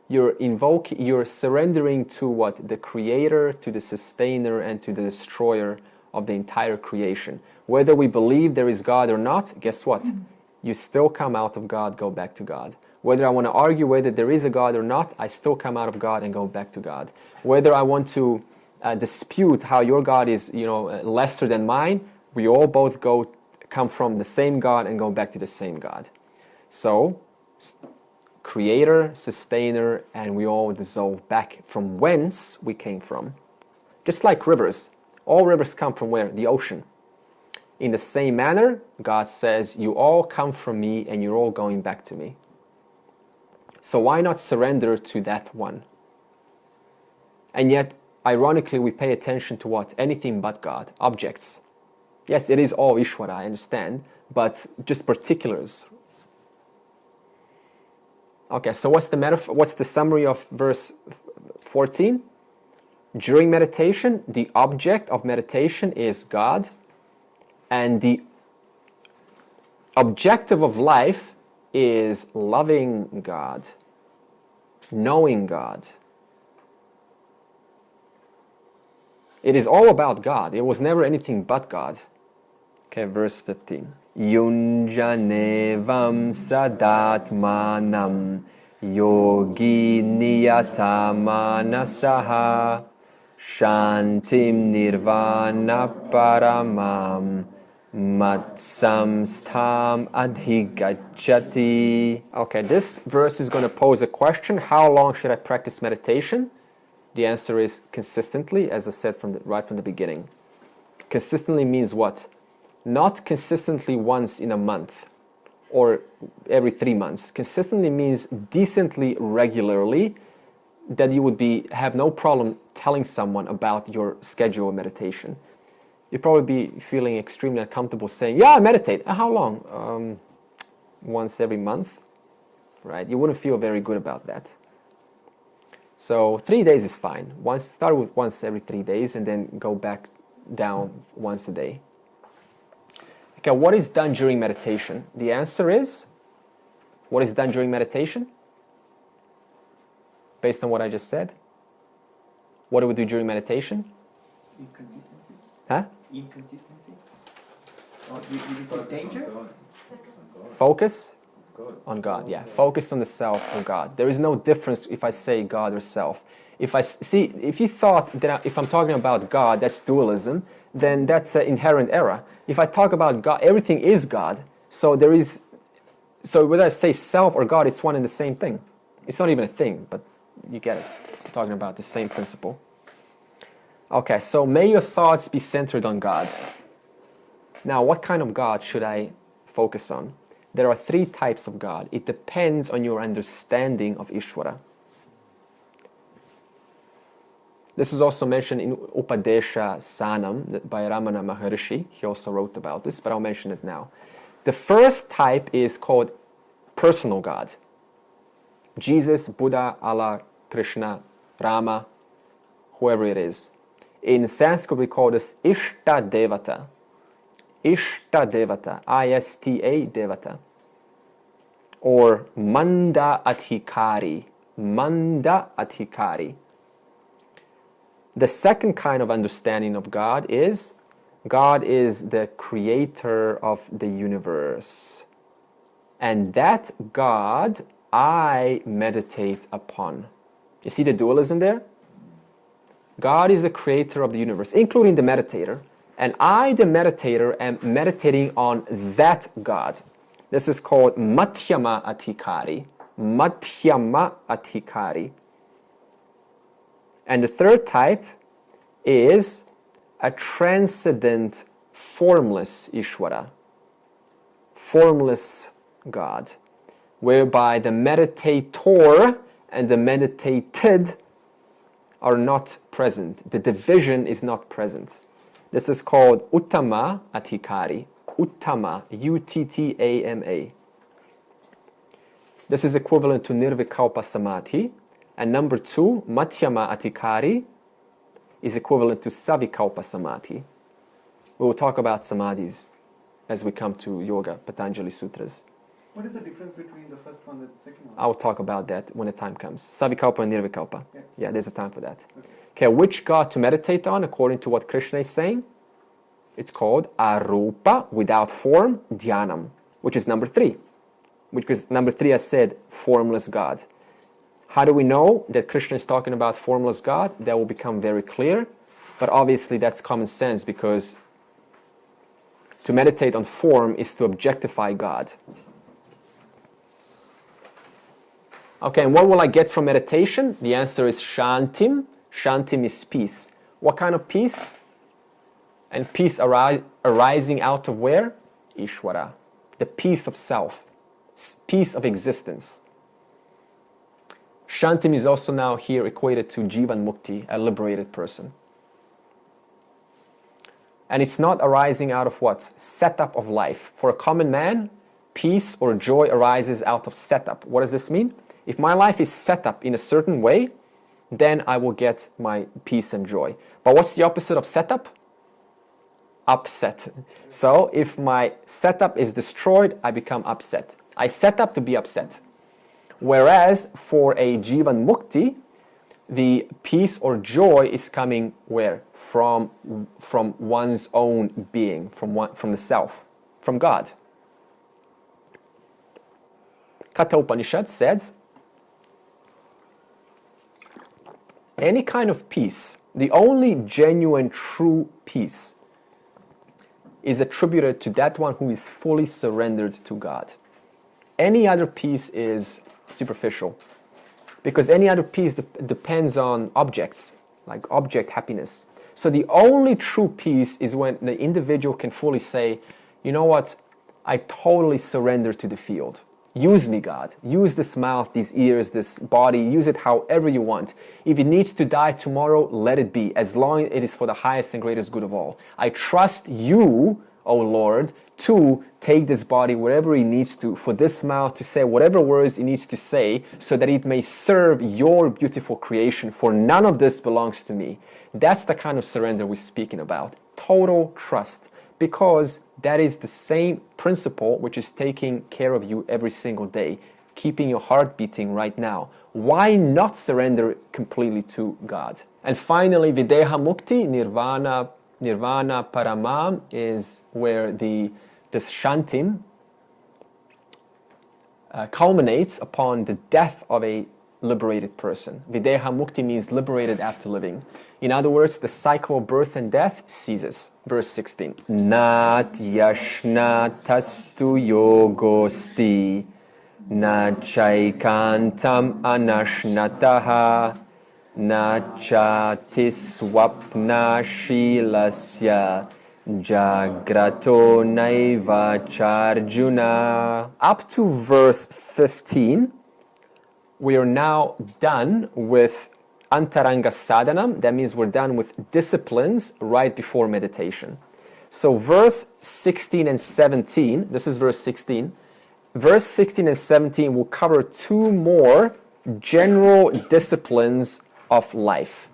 You're surrendering to what? The creator, to the sustainer, and to the destroyer of the entire creation. Whether we believe there is God or not, guess what? You still come out of God, go back to God. Whether I want to argue whether there is a God or not, I still come out of God and go back to God. Whether I want to dispute how your God is, lesser than mine, we all both come from the same God and go back to the same God. So, creator, sustainer, and we all dissolve back from whence we came from. Just like rivers. All rivers come from where? The ocean. In the same manner, God says, you all come from me and you're all going back to me. So why not surrender to that one? And yet, ironically, we pay attention to what? Anything but God. Objects. Yes, it is all Ishvara, I understand, but just particulars. Okay, so what's the metaphor? What's the summary of verse 14? During meditation, the object of meditation is God, and the objective of life is loving God, knowing God. It is all about God. It was never anything but God. Okay, verse 15. Yunjanevam sadatmanam yogi niyatamanasaha shantim nirvana paramam matsamstham adhigacchati. Okay, this verse is going to pose a question. How long should I practice meditation? The answer is consistently, as I said right from the beginning. Consistently means what? Not consistently once in a month or every 3 months. Consistently means decently regularly, that you would have no problem telling someone about your schedule of meditation. You'd probably be feeling extremely uncomfortable saying, yeah, I meditate. How long? Once every month, right? You wouldn't feel very good about that. So 3 days is fine. Start with once every 3 days and then go back down once a day. Okay, what is done during meditation? The answer is, what is done during meditation? Based on what I just said. What do we do during meditation? Inconsistency? Huh? Inconsistency? Or you say danger? Focus. God. On God, yeah. Focus on the self or God. There is no difference if I say God or self. If you thought that if I'm talking about God, that's dualism, then that's an inherent error. If I talk about God, everything is God. So whether I say self or God, it's one and the same thing. It's not even a thing, but you get it. I'm talking about the same principle. Okay, so may your thoughts be centered on God. Now, what kind of God should I focus on? There are 3 types of God. It depends on your understanding of Ishvara. This is also mentioned in Upadesha Sanam by Ramana Maharishi. He also wrote about this, but I'll mention it now. The first type is called personal God. Jesus, Buddha, Allah, Krishna, Rama, whoever it is. In Sanskrit we call this Ishta Devata. Ishta Devata, I-S-T-A Devata. Or Manda Adhikari. Manda Adhikari. The second kind of understanding of God is the creator of the universe. And that God I meditate upon. You see the dualism there? God is the creator of the universe, including the meditator. And I, the meditator, am meditating on that God. This is called Madhyama Adhikari. Madhyama Adhikari. And the third type is a transcendent, formless Ishvara. Formless God. Whereby the meditator and the meditated are not present. The division is not present. This is called Uttama Adhikari. Uttama, U-T-T-A-M-A. This is equivalent to Nirvikalpa Samadhi. And number 2, Madhyama Adhikari, is equivalent to Savikalpa Samadhi. We will talk about Samadhis as we come to Yoga, Patanjali Sutras. What is the difference between the first one and the second one? I will talk about that when the time comes. Savikalpa and Nirvikalpa. Yeah, there's a time for that. Okay. Okay, which God to meditate on according to what Krishna is saying? It's called Arupa, without form, Dhyanam, which is number 3. Because number 3 I said, formless God. How do we know that Krishna is talking about formless God? That will become very clear. But obviously that's common sense, because to meditate on form is to objectify God. Okay, and what will I get from meditation? The answer is Shantim. Shantim is peace. What kind of peace? And peace arising out of where? Ishvara. The peace of self. Peace of existence. Shantim is also now here equated to Jivan Mukti, a liberated person. And it's not arising out of what? Setup of life. For a common man, peace or joy arises out of setup. What does this mean? If my life is set up in a certain way, then I will get my peace and joy. But what's the opposite of setup? Upset. So if my setup is destroyed, I become upset. I set up to be upset. Whereas for a Jivan Mukti, the peace or joy is coming where? From one's own being, from the self, from God. Katha Upanishad says, any kind of peace, the only genuine true peace, is attributed to that one who is fully surrendered to God. Any other peace is superficial, because any other peace depends on objects, like object happiness. So the only true peace is when the individual can fully say, you know what, I totally surrender to the field. Use me, God. Use this mouth, these ears, this body. Use it however you want. If it needs to die tomorrow, let it be, as long as it is for the highest and greatest good of all. I trust you, O Lord, to take this body wherever it needs to, for this mouth to say whatever words it needs to say, so that it may serve your beautiful creation, for none of this belongs to me. That's the kind of surrender we're speaking about. Total trust. Because that is the same principle which is taking care of you every single day, keeping your heart beating right now. Why not surrender completely to God? And finally, Videha Mukti, Nirvana Paramam, is where this Shantim culminates upon the death of a liberated person. Videha mukti means liberated after living. In other words, the cycle of birth and death ceases. Verse 16. Nat yashna tastu yogosti na chaikantam anashnataha na chatiswapna shilasya jagrato naiva charjuna. Up to verse 15, we are now done with Antaranga Sadhanam. That means we're done with disciplines right before meditation. So verse 16 and 17, this is verse 16. Verse 16 and 17 will cover two more general disciplines of life.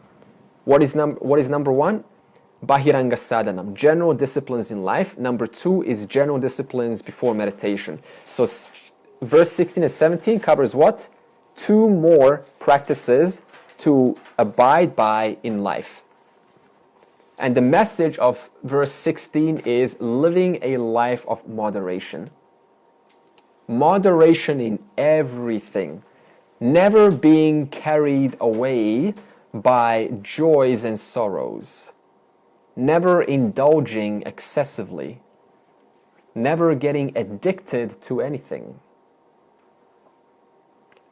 What is number one? Bahiranga Sadhanam, general disciplines in life. Number two is general disciplines before meditation. So verse 16 and 17 covers what? Two more practices to abide by in life. And the message of verse 16 is living a life of moderation. Moderation in everything. Never being carried away by joys and sorrows. Never indulging excessively. Never getting addicted to anything.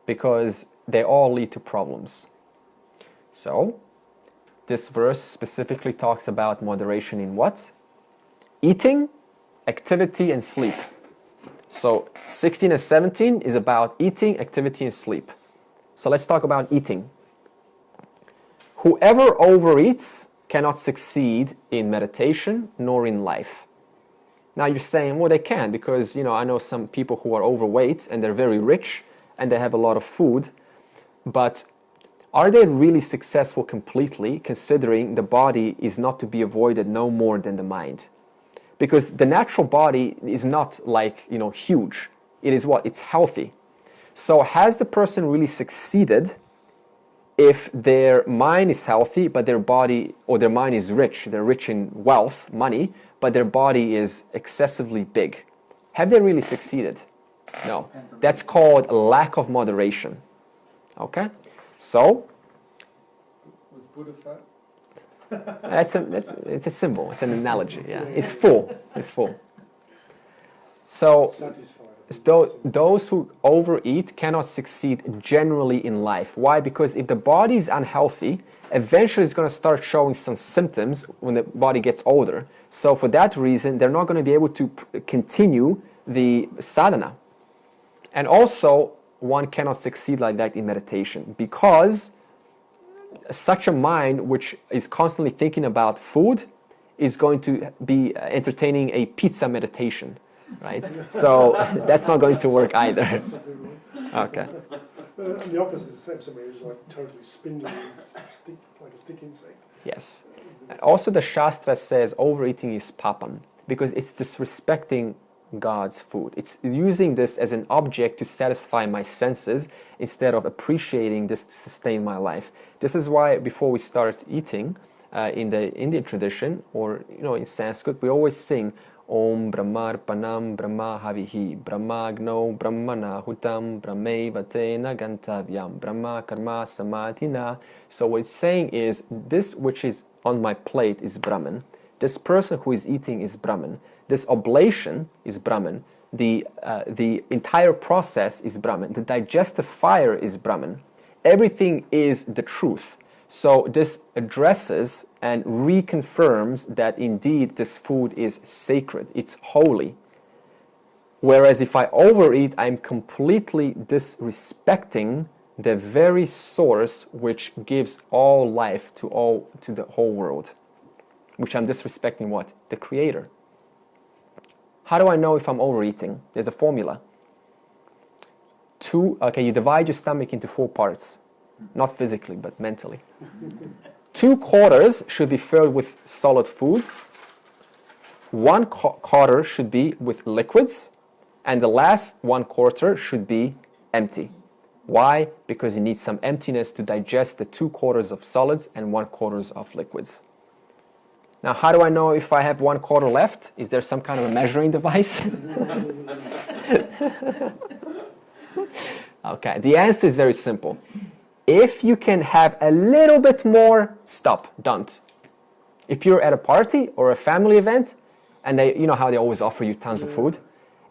Because they all lead to problems. So, this verse specifically talks about moderation in what? Eating, activity, and sleep. So, 16 and 17 is about eating, activity, and sleep. So, let's talk about eating. Whoever overeats cannot succeed in meditation nor in life. Now, you're saying, well, they can, because, I know some people who are overweight and they're very rich and they have a lot of food, but are they really successful completely, considering the body is not to be avoided no more than the mind? Because the natural body is not like, huge. It is what? It's healthy. So has the person really succeeded if their mind is healthy, but their body, or their mind is rich, they're rich in wealth, money, but their body is excessively big? Have they really succeeded? No. That's called lack of moderation. Okay? So, Was Buddha fat? it's a symbol, it's an analogy. Yeah, it's full. It's full. So, those who overeat cannot succeed generally in life. Why? Because if the body is unhealthy, eventually it's going to start showing some symptoms when the body gets older. So for that reason, they're not going to be able to continue the sadhana. And also, one cannot succeed like that in meditation, because such a mind which is constantly thinking about food is going to be entertaining a pizza meditation, right? So that's not going to work either. Okay. And the opposite is the same. Somebody who's like totally spindly and like a stick insect. Yes. And also the Shastra says overeating is papam, because it's disrespecting God's food. It's using this as an object to satisfy my senses instead of appreciating this to sustain my life. This is why before we start eating, in the Indian tradition, or in Sanskrit, we always sing Om Brahmarpanam Brahma Havihi Brahmagno Brahmana Hutam Brahmeva Tena Gantavyam Brahma Karma Samadhina. So what it's saying is, this which is on my plate is Brahman. This person who is eating is Brahman. This oblation is Brahman. The entire process is Brahman. The digestive fire is Brahman. Everything is the truth. So this addresses and reconfirms that indeed this food is sacred. It's holy. Whereas if I overeat, I'm completely disrespecting the very source which gives all life to the whole world. Which I'm disrespecting what? The Creator. How do I know if I'm overeating? There's a formula. You divide your stomach into 4 parts. Not physically, but mentally. 2 quarters should be filled with solid foods. 1 quarter should be with liquids. And the last 1 quarter should be empty. Why? Because you need some emptiness to digest the 2 quarters of solids and 1 quarter of liquids. Now, how do I know if I have 1 quarter left? Is there some kind of a measuring device? Okay, the answer is very simple. If you can have a little bit more, stop, don't. If you're at a party or a family event, and they, you know how they always offer you tons of food,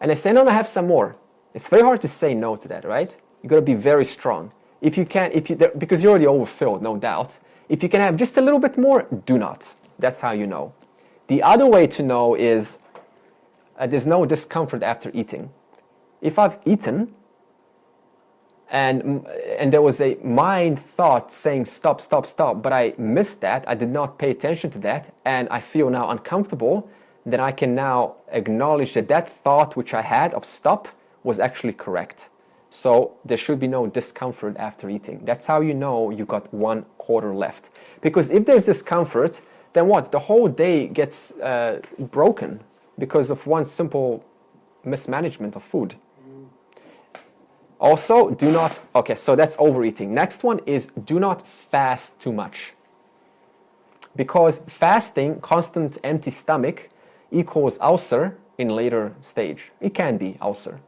and they say, no, have some more. It's very hard to say no to that, right? You got to be very strong. If you can, because you're already overfilled, no doubt. If you can have just a little bit more, do not. That's how you know. The other way to know is there's no discomfort after eating. If I've eaten and there was a mind thought saying stop, stop, stop, but I missed that, I did not pay attention to that, and I feel now uncomfortable, then I can now acknowledge that that thought which I had of stop was actually correct. So there should be no discomfort after eating. That's how you know you got 1/4 left. Because if there's discomfort, then what? The whole day gets broken because of one simple mismanagement of food. Also, do not, okay, so that's overeating. Next one is do not fast too much. Because fasting, constant empty stomach, equals ulcer in later stage. It can be ulcer,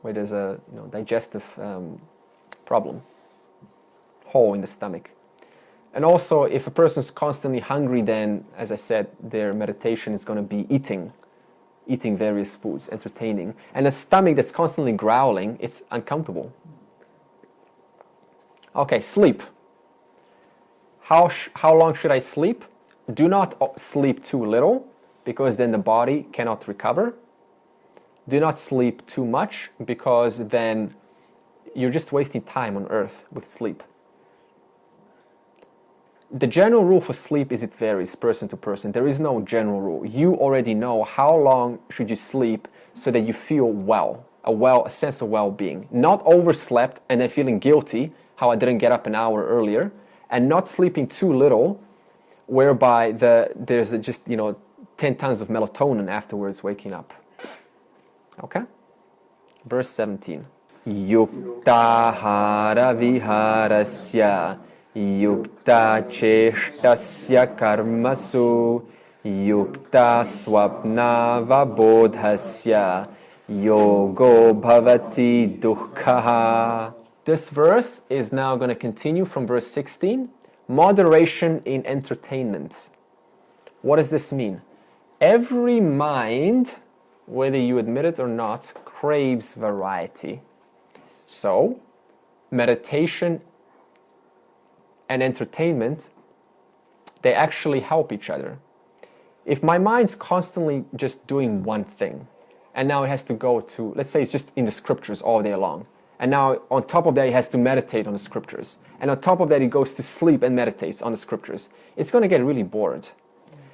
where there's a digestive problem, hole in the stomach. And also, if a person's constantly hungry, then, as I said, their meditation is going to be eating various foods, entertaining. And a stomach that's constantly growling, it's uncomfortable. Okay, sleep. How long should I sleep? Do not sleep too little, because then the body cannot recover. Do not sleep too much, because then you're just wasting time on earth with sleep. The general rule for sleep is it varies person to person. There is no general rule. You already know how long should you sleep so that you feel well, a sense of well-being. Not overslept and then feeling guilty, how I didn't get up an hour earlier, and not sleeping too little, whereby there's just 10 tons of melatonin afterwards waking up. Okay? Verse 17. Yuktahara viharasya yukta cheshtasya karmasu yukta swapna vabodhasya yogo bhavati dukkha. This verse is now going to continue from verse 16. Moderation in entertainment. What does this mean? Every mind, whether you admit it or not, craves variety. So, meditation and entertainment, they actually help each other. If my mind's constantly just doing one thing, and now it has to go to, let's say it's just in the scriptures all day long, and now on top of that it has to meditate on the scriptures, and on top of that it goes to sleep and meditates on the scriptures, it's going to get really bored.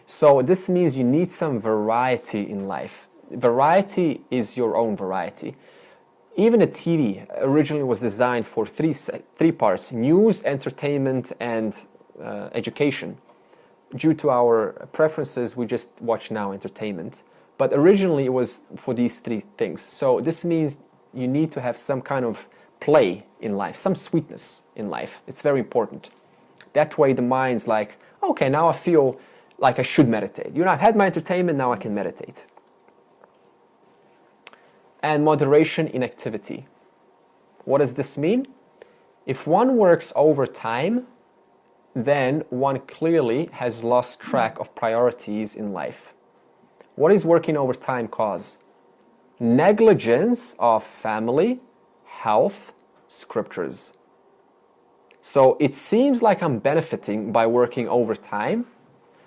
So this means you need some variety in life. Variety is your own variety. Even a TV originally was designed for three parts: news, entertainment, and education. Due to our preferences, we just watch now entertainment. But originally it was for these three things. So this means you need to have some kind of play in life, some sweetness in life. It's very important. That way the mind's like, okay, now I feel like I should meditate. I've had my entertainment, now I can meditate. And moderation in activity. What does this mean? If one works overtime, then one clearly has lost track of priorities in life. What is working overtime cause? Negligence of family, health, scriptures. So it seems like I'm benefiting by working overtime,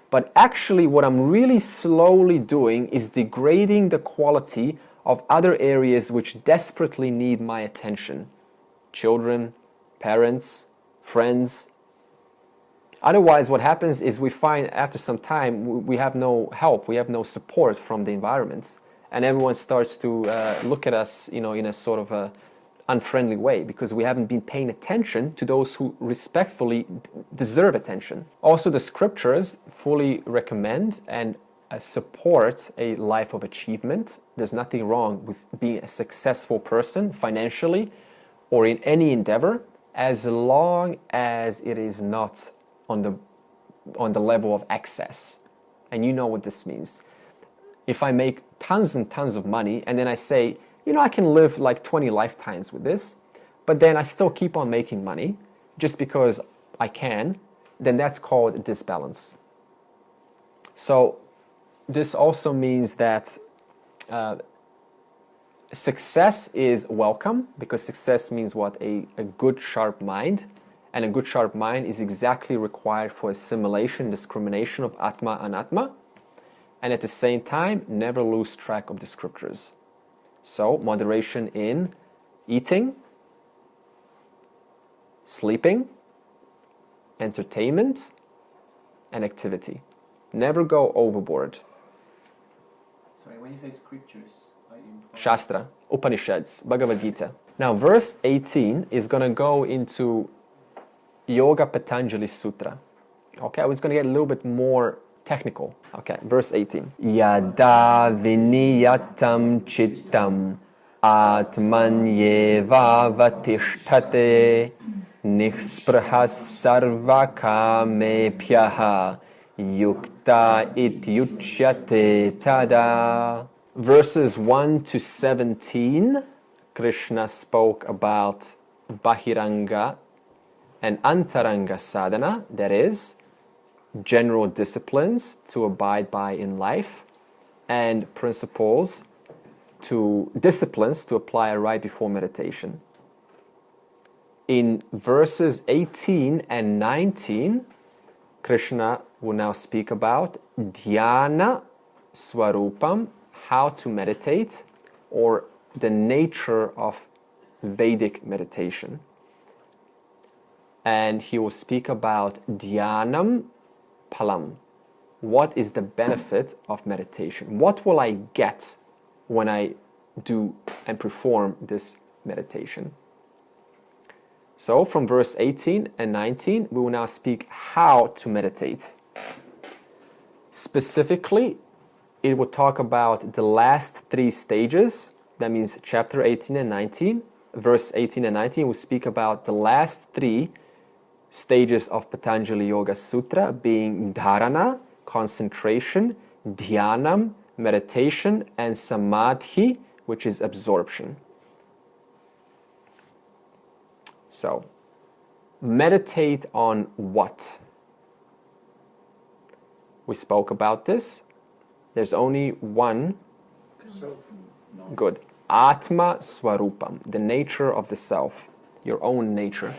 but actually what I'm really slowly doing is degrading the quality of other areas which desperately need my attention. Children, parents, friends. Otherwise, what happens is we find after some time we have no help, we have no support from the environment, and everyone starts to look at us, in a sort of a unfriendly way, because we haven't been paying attention to those who respectfully deserve attention. Also, the scriptures fully recommend and support a life of achievement. There's nothing wrong with being a successful person financially or in any endeavor, as long as it is not on the level of excess. And you know what this means. If I make tons and tons of money and then I say, you know, I can live like 20 lifetimes with this, but then I still keep on making money just because I can, then that's called disbalance. So this also means that success is welcome, because success means what? A good sharp mind. And a good sharp mind is exactly required for assimilation, discrimination of Atma and Anatma. And at the same time, never lose track of the scriptures. So moderation in eating, sleeping, entertainment, and activity. Never go overboard. Sorry, when you say scriptures, are you implying? Shastra, Upanishads, Bhagavad Gita. Now, verse 18 is going to go into Yoga Patanjali Sutra. Okay, I was going to get a little bit more technical. Okay, verse 18. Yada viniyatam chittam atmanyeva vatishthate niksprahas sarvakamepyaha yukta ityuchyate tada. Verses 1 to 17, Krishna spoke about Bahiranga and Antaranga sadhana, that is, general disciplines to abide by in life, and disciplines to apply right before meditation. In verses 18 and 19, Krishna will now speak about Dhyana Swarupam, how to meditate, or the nature of Vedic meditation. And he will speak about Dhyanam Palam. What is the benefit of meditation? What will I get when I do and perform this meditation? So from verse 18 and 19, we will now speak how to meditate. Specifically, it will talk about the last 3 stages. That means chapter 18 and 19. Verse 18 and 19 will speak about the last 3 stages of Patanjali Yoga Sutra, being dharana, concentration, dhyanam, meditation, and samadhi, which is absorption. So, meditate on what? We spoke about this. There's only one. Self. Good. Atma Swarupam, the nature of the self, your own nature.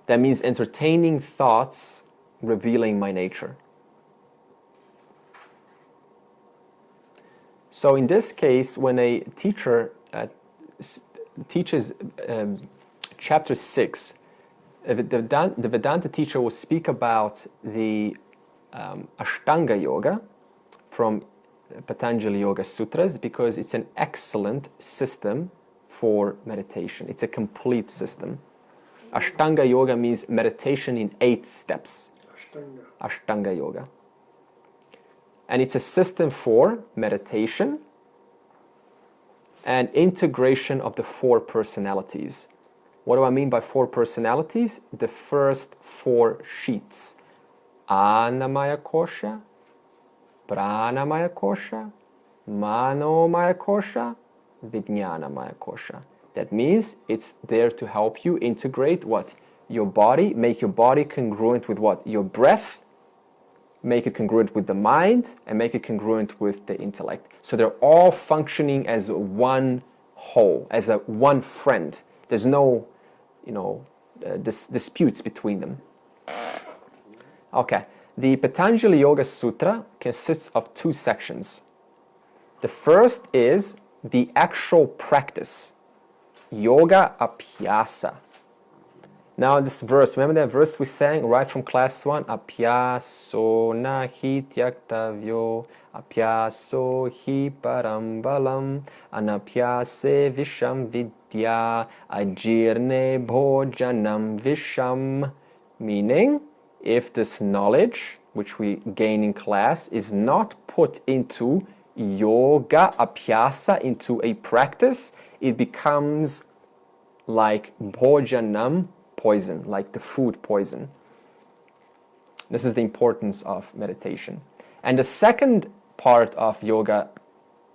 That means entertaining thoughts revealing my nature. So in this case, when a teacher teaches chapter 6, the Vedanta teacher will speak about the Ashtanga Yoga from Patanjali Yoga Sutras, because it's an excellent system for meditation. It's a complete system. Ashtanga Yoga means meditation in 8 steps. Ashtanga Yoga. And it's a system for meditation and integration of the 4 personalities. What do I mean by 4 personalities? The first 4 sheets. Annamaya Kosha, Pranamaya Kosha, Manomaya Kosha, Vijnanamaya Kosha. That means it's there to help you integrate what? Your body, make your body congruent with what? Your breath, make it congruent with the mind, and make it congruent with the intellect. So they're all functioning as one whole, as a one friend. There's no, disputes between them. Okay, the Patanjali Yoga Sutra consists of 2 sections. The first is the actual practice, Yoga Abhyasa. Now this verse, remember that verse we sang right from class 1? Abhyaso nahi tyaktavyo, abhyaso hi parambalam, anabhyase visham vidya, ajirne bhojanam visham. Meaning, if this knowledge, which we gain in class, is not put into yoga abhyasa, into a practice, it becomes like bhojanam, poison, like the food poison. This is the importance of meditation. And the second part of Yoga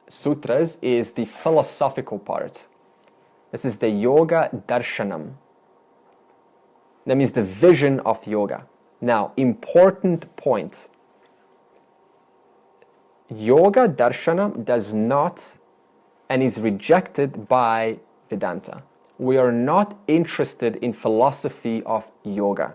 Sutras is the philosophical part. This is the Yoga Darshanam. That means the vision of yoga. Now, important point. Yoga Darshanam does not and is rejected by Vedanta. We are not interested in philosophy of yoga.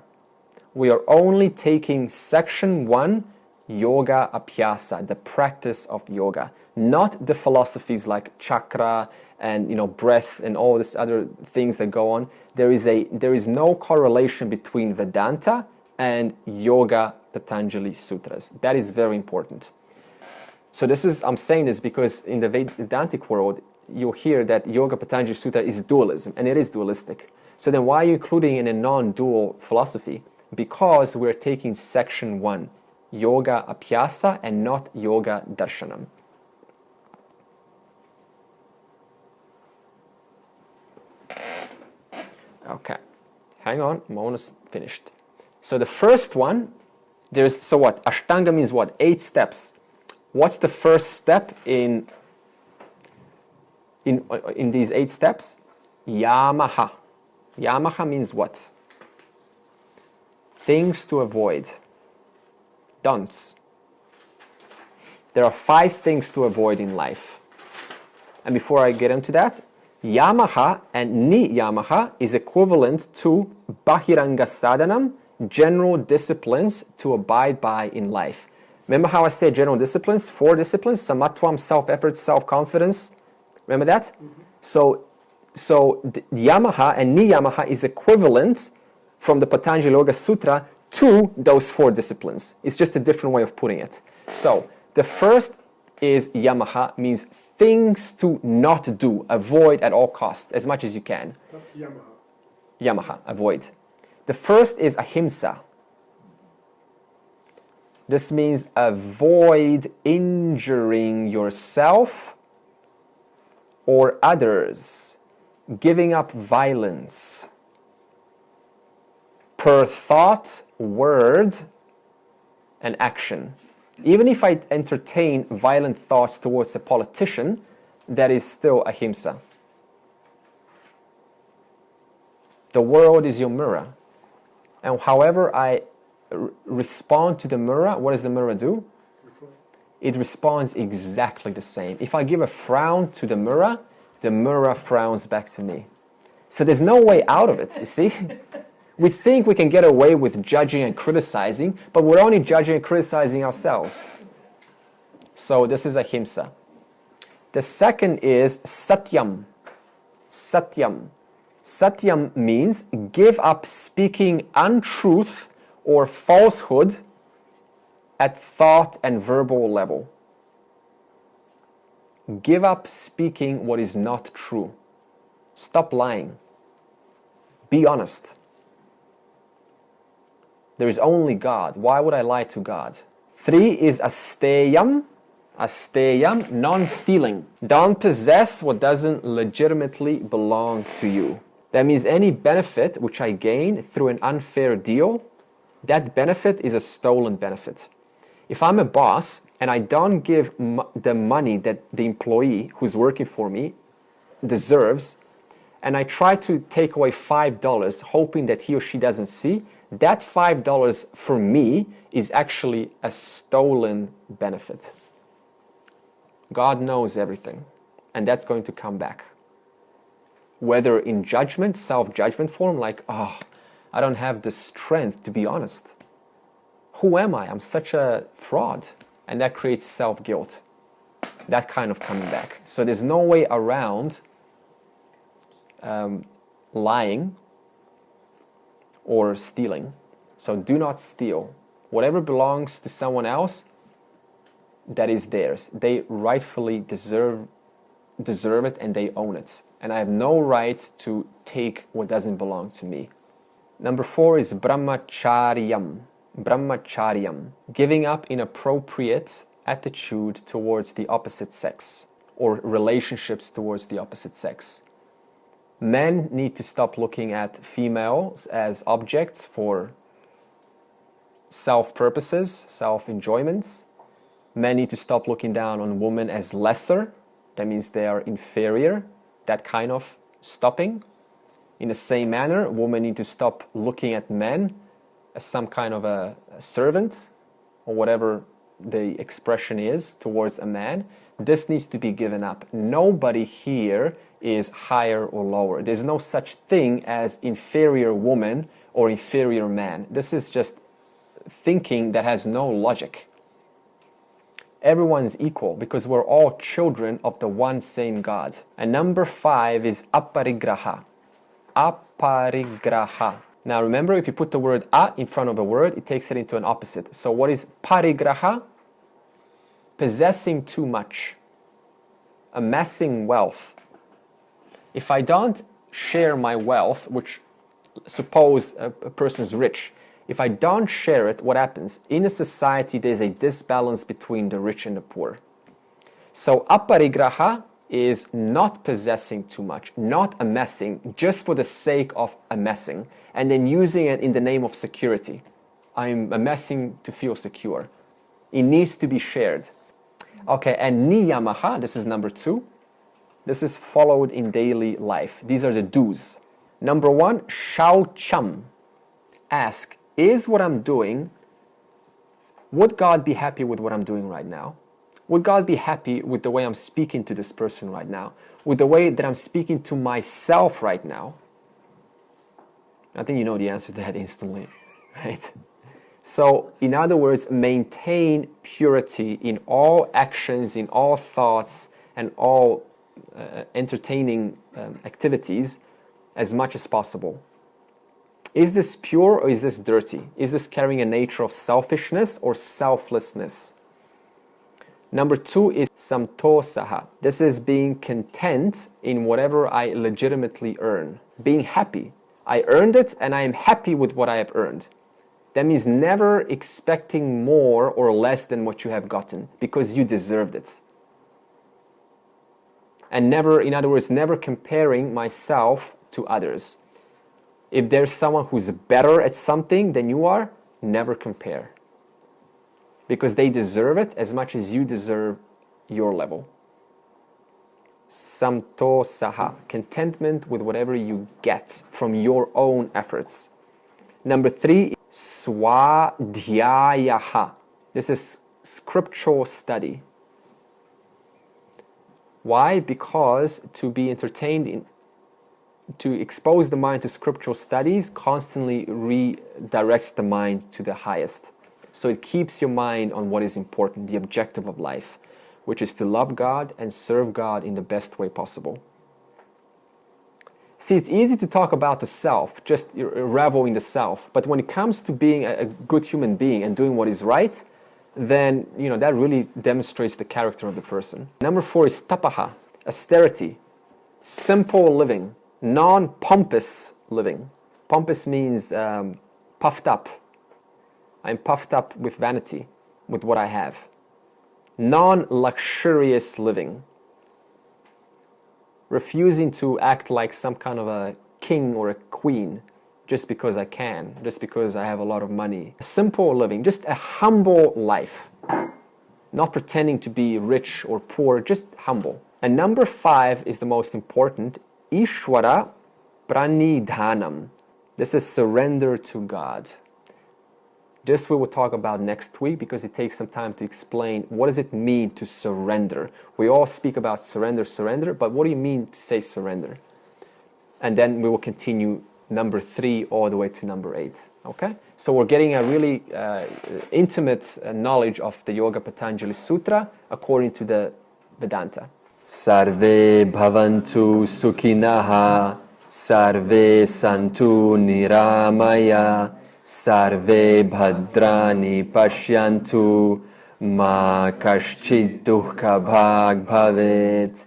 We are only taking section 1, Yoga Abhyasa, the practice of yoga, not the philosophies like chakra and breath and all these other things that go on. There is no correlation between Vedanta and Yoga Patanjali Sutras. That is very important. So I'm saying this because in the Vedantic world, you'll hear that Yoga Patanjali Sutra is dualism, and it is dualistic. So then why are you including in a non-dual philosophy? Because we're taking section 1, Yoga Abhyasa, and not Yoga Darshanam. Okay, hang on, I'm almost finished. So the first one, so what? Ashtanga means what? 8 steps. What's the first step in these 8 steps? Yamaha. Yamaha means what? Things to avoid. Don'ts. There are 5 things to avoid in life. And before I get into that, Yamaha and Niyamaha is equivalent to Bahiranga Sadhanam, general disciplines to abide by in life. Remember how I said general disciplines? 4 disciplines: samatvam, self-effort, self-confidence. Remember that? Mm-hmm. So the Yamaha and Niyamaha is equivalent from the Patanjali Yoga Sutra to those 4 disciplines. It's just a different way of putting it. So the first is Yamaha, means things to not do, avoid at all costs, as much as you can. That's Yamaha. Yamaha, avoid. The first is Ahimsa. This means avoid injuring yourself or others, giving up violence per thought, word, and action. Even if I entertain violent thoughts towards a politician, that is still ahimsa. The world is your mirror. And however I respond to the mirror, what does the mirror do? It responds exactly the same. If I give a frown to the mirror frowns back to me. So there's no way out of it, you see? We think we can get away with judging and criticizing, but we're only judging and criticizing ourselves. So this is ahimsa. The second is satyam. Satyam. Satyam means give up speaking untruth or falsehood at thought and verbal level. Give up speaking what is not true. Stop lying. Be honest. There is only God. Why would I lie to God? 3 is asteyam. Asteyam, non-stealing. Don't possess what doesn't legitimately belong to you. That means any benefit which I gain through an unfair deal, that benefit is a stolen benefit. If I'm a boss and I don't give the money that the employee who's working for me deserves, and I try to take away $5 hoping that he or she doesn't see, that $5 for me is actually a stolen benefit. God knows everything, and that's going to come back. Whether in judgment, self-judgment form, like, I don't have the strength to be honest. Who am I? I'm such a fraud. And that creates self-guilt. That kind of coming back. So there's no way around lying or stealing. So do not steal. Whatever belongs to someone else, that is theirs. They rightfully deserve it and they own it. And I have no right to take what doesn't belong to me. Number 4 is brahmacharyam. Brahmacharyam, giving up inappropriate attitude towards the opposite sex or relationships towards the opposite sex. Men need to stop looking at females as objects for self-purposes, self-enjoyments, Men need to stop looking down on women as lesser. That means they are inferior. That kind of stopping. In the same manner, women need to stop looking at men as some kind of a servant, or whatever the expression is towards a man. This needs to be given up. Nobody here is higher or lower. There's no such thing as inferior woman or inferior man. This is just thinking that has no logic. Everyone's equal because we're all children of the one same God. And number 5 is aparigraha. Aparigraha. Now remember, if you put the word a in front of a word, it takes it into an opposite. So what is parigraha? Possessing too much. Amassing wealth. If I don't share my wealth, which suppose a person's rich, if I don't share it, what happens? In a society, there's a disbalance between the rich and the poor. So aparigraha is not possessing too much, not amassing just for the sake of amassing, and then using it in the name of security. I'm amassing to feel secure. It needs to be shared. Okay, and niyamaha, this is number 2. This is followed in daily life. These are the do's. Number 1, shaucham. Ask, is what I'm doing, would God be happy with what I'm doing right now? Would God be happy with the way I'm speaking to this person right now? With the way that I'm speaking to myself right now? I think you know the answer to that instantly, right? So, in other words, maintain purity in all actions, in all thoughts, and all entertaining activities as much as possible. Is this pure or is this dirty? Is this carrying a nature of selfishness or selflessness? Number 2 is samtosaha. This is being content in whatever I legitimately earn. Being happy. I earned it and I am happy with what I have earned. That means never expecting more or less than what you have gotten because you deserved it. And never, in other words, never comparing myself to others. If there's someone who's better at something than you are, never compare. Because they deserve it as much as you deserve your level. Samtosaha, contentment with whatever you get from your own efforts. Number 3, swadhyayaha. This is scriptural study. Why? Because to be entertained to expose the mind to scriptural studies constantly redirects the mind to the highest. So it keeps your mind on what is important, the objective of life, which is to love God and serve God in the best way possible. See, it's easy to talk about the self, just revel in the self, but when it comes to being a good human being and doing what is right, then that really demonstrates the character of the person. Number 4 is tapaha, austerity, simple living, non-pompous living. Pompous means puffed up. I'm puffed up with vanity, with what I have. Non-luxurious living. Refusing to act like some kind of a king or a queen just because I can, just because I have a lot of money. Simple living, just a humble life. Not pretending to be rich or poor, just humble. And number 5 is the most important. Ishvara pranidhanam. This is surrender to God. This we will talk about next week because it takes some time to explain what does it mean to surrender. We all speak about surrender, but what do you mean to say surrender? And then we will continue number 3 all the way to number 8. Okay? So we're getting a really intimate knowledge of the Yoga Patanjali Sutra according to the Vedanta. Sarve bhavantu sukhinaha, sarve santu niramaya, sarve bhadrani pashyantu, ma kaschid dukkha bhag bhavet.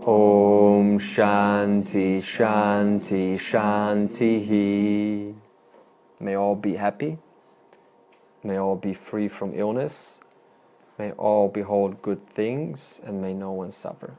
Om Shanti Shanti Shanti. May all be happy. May all be free from illness. May all behold good things, and may no one suffer.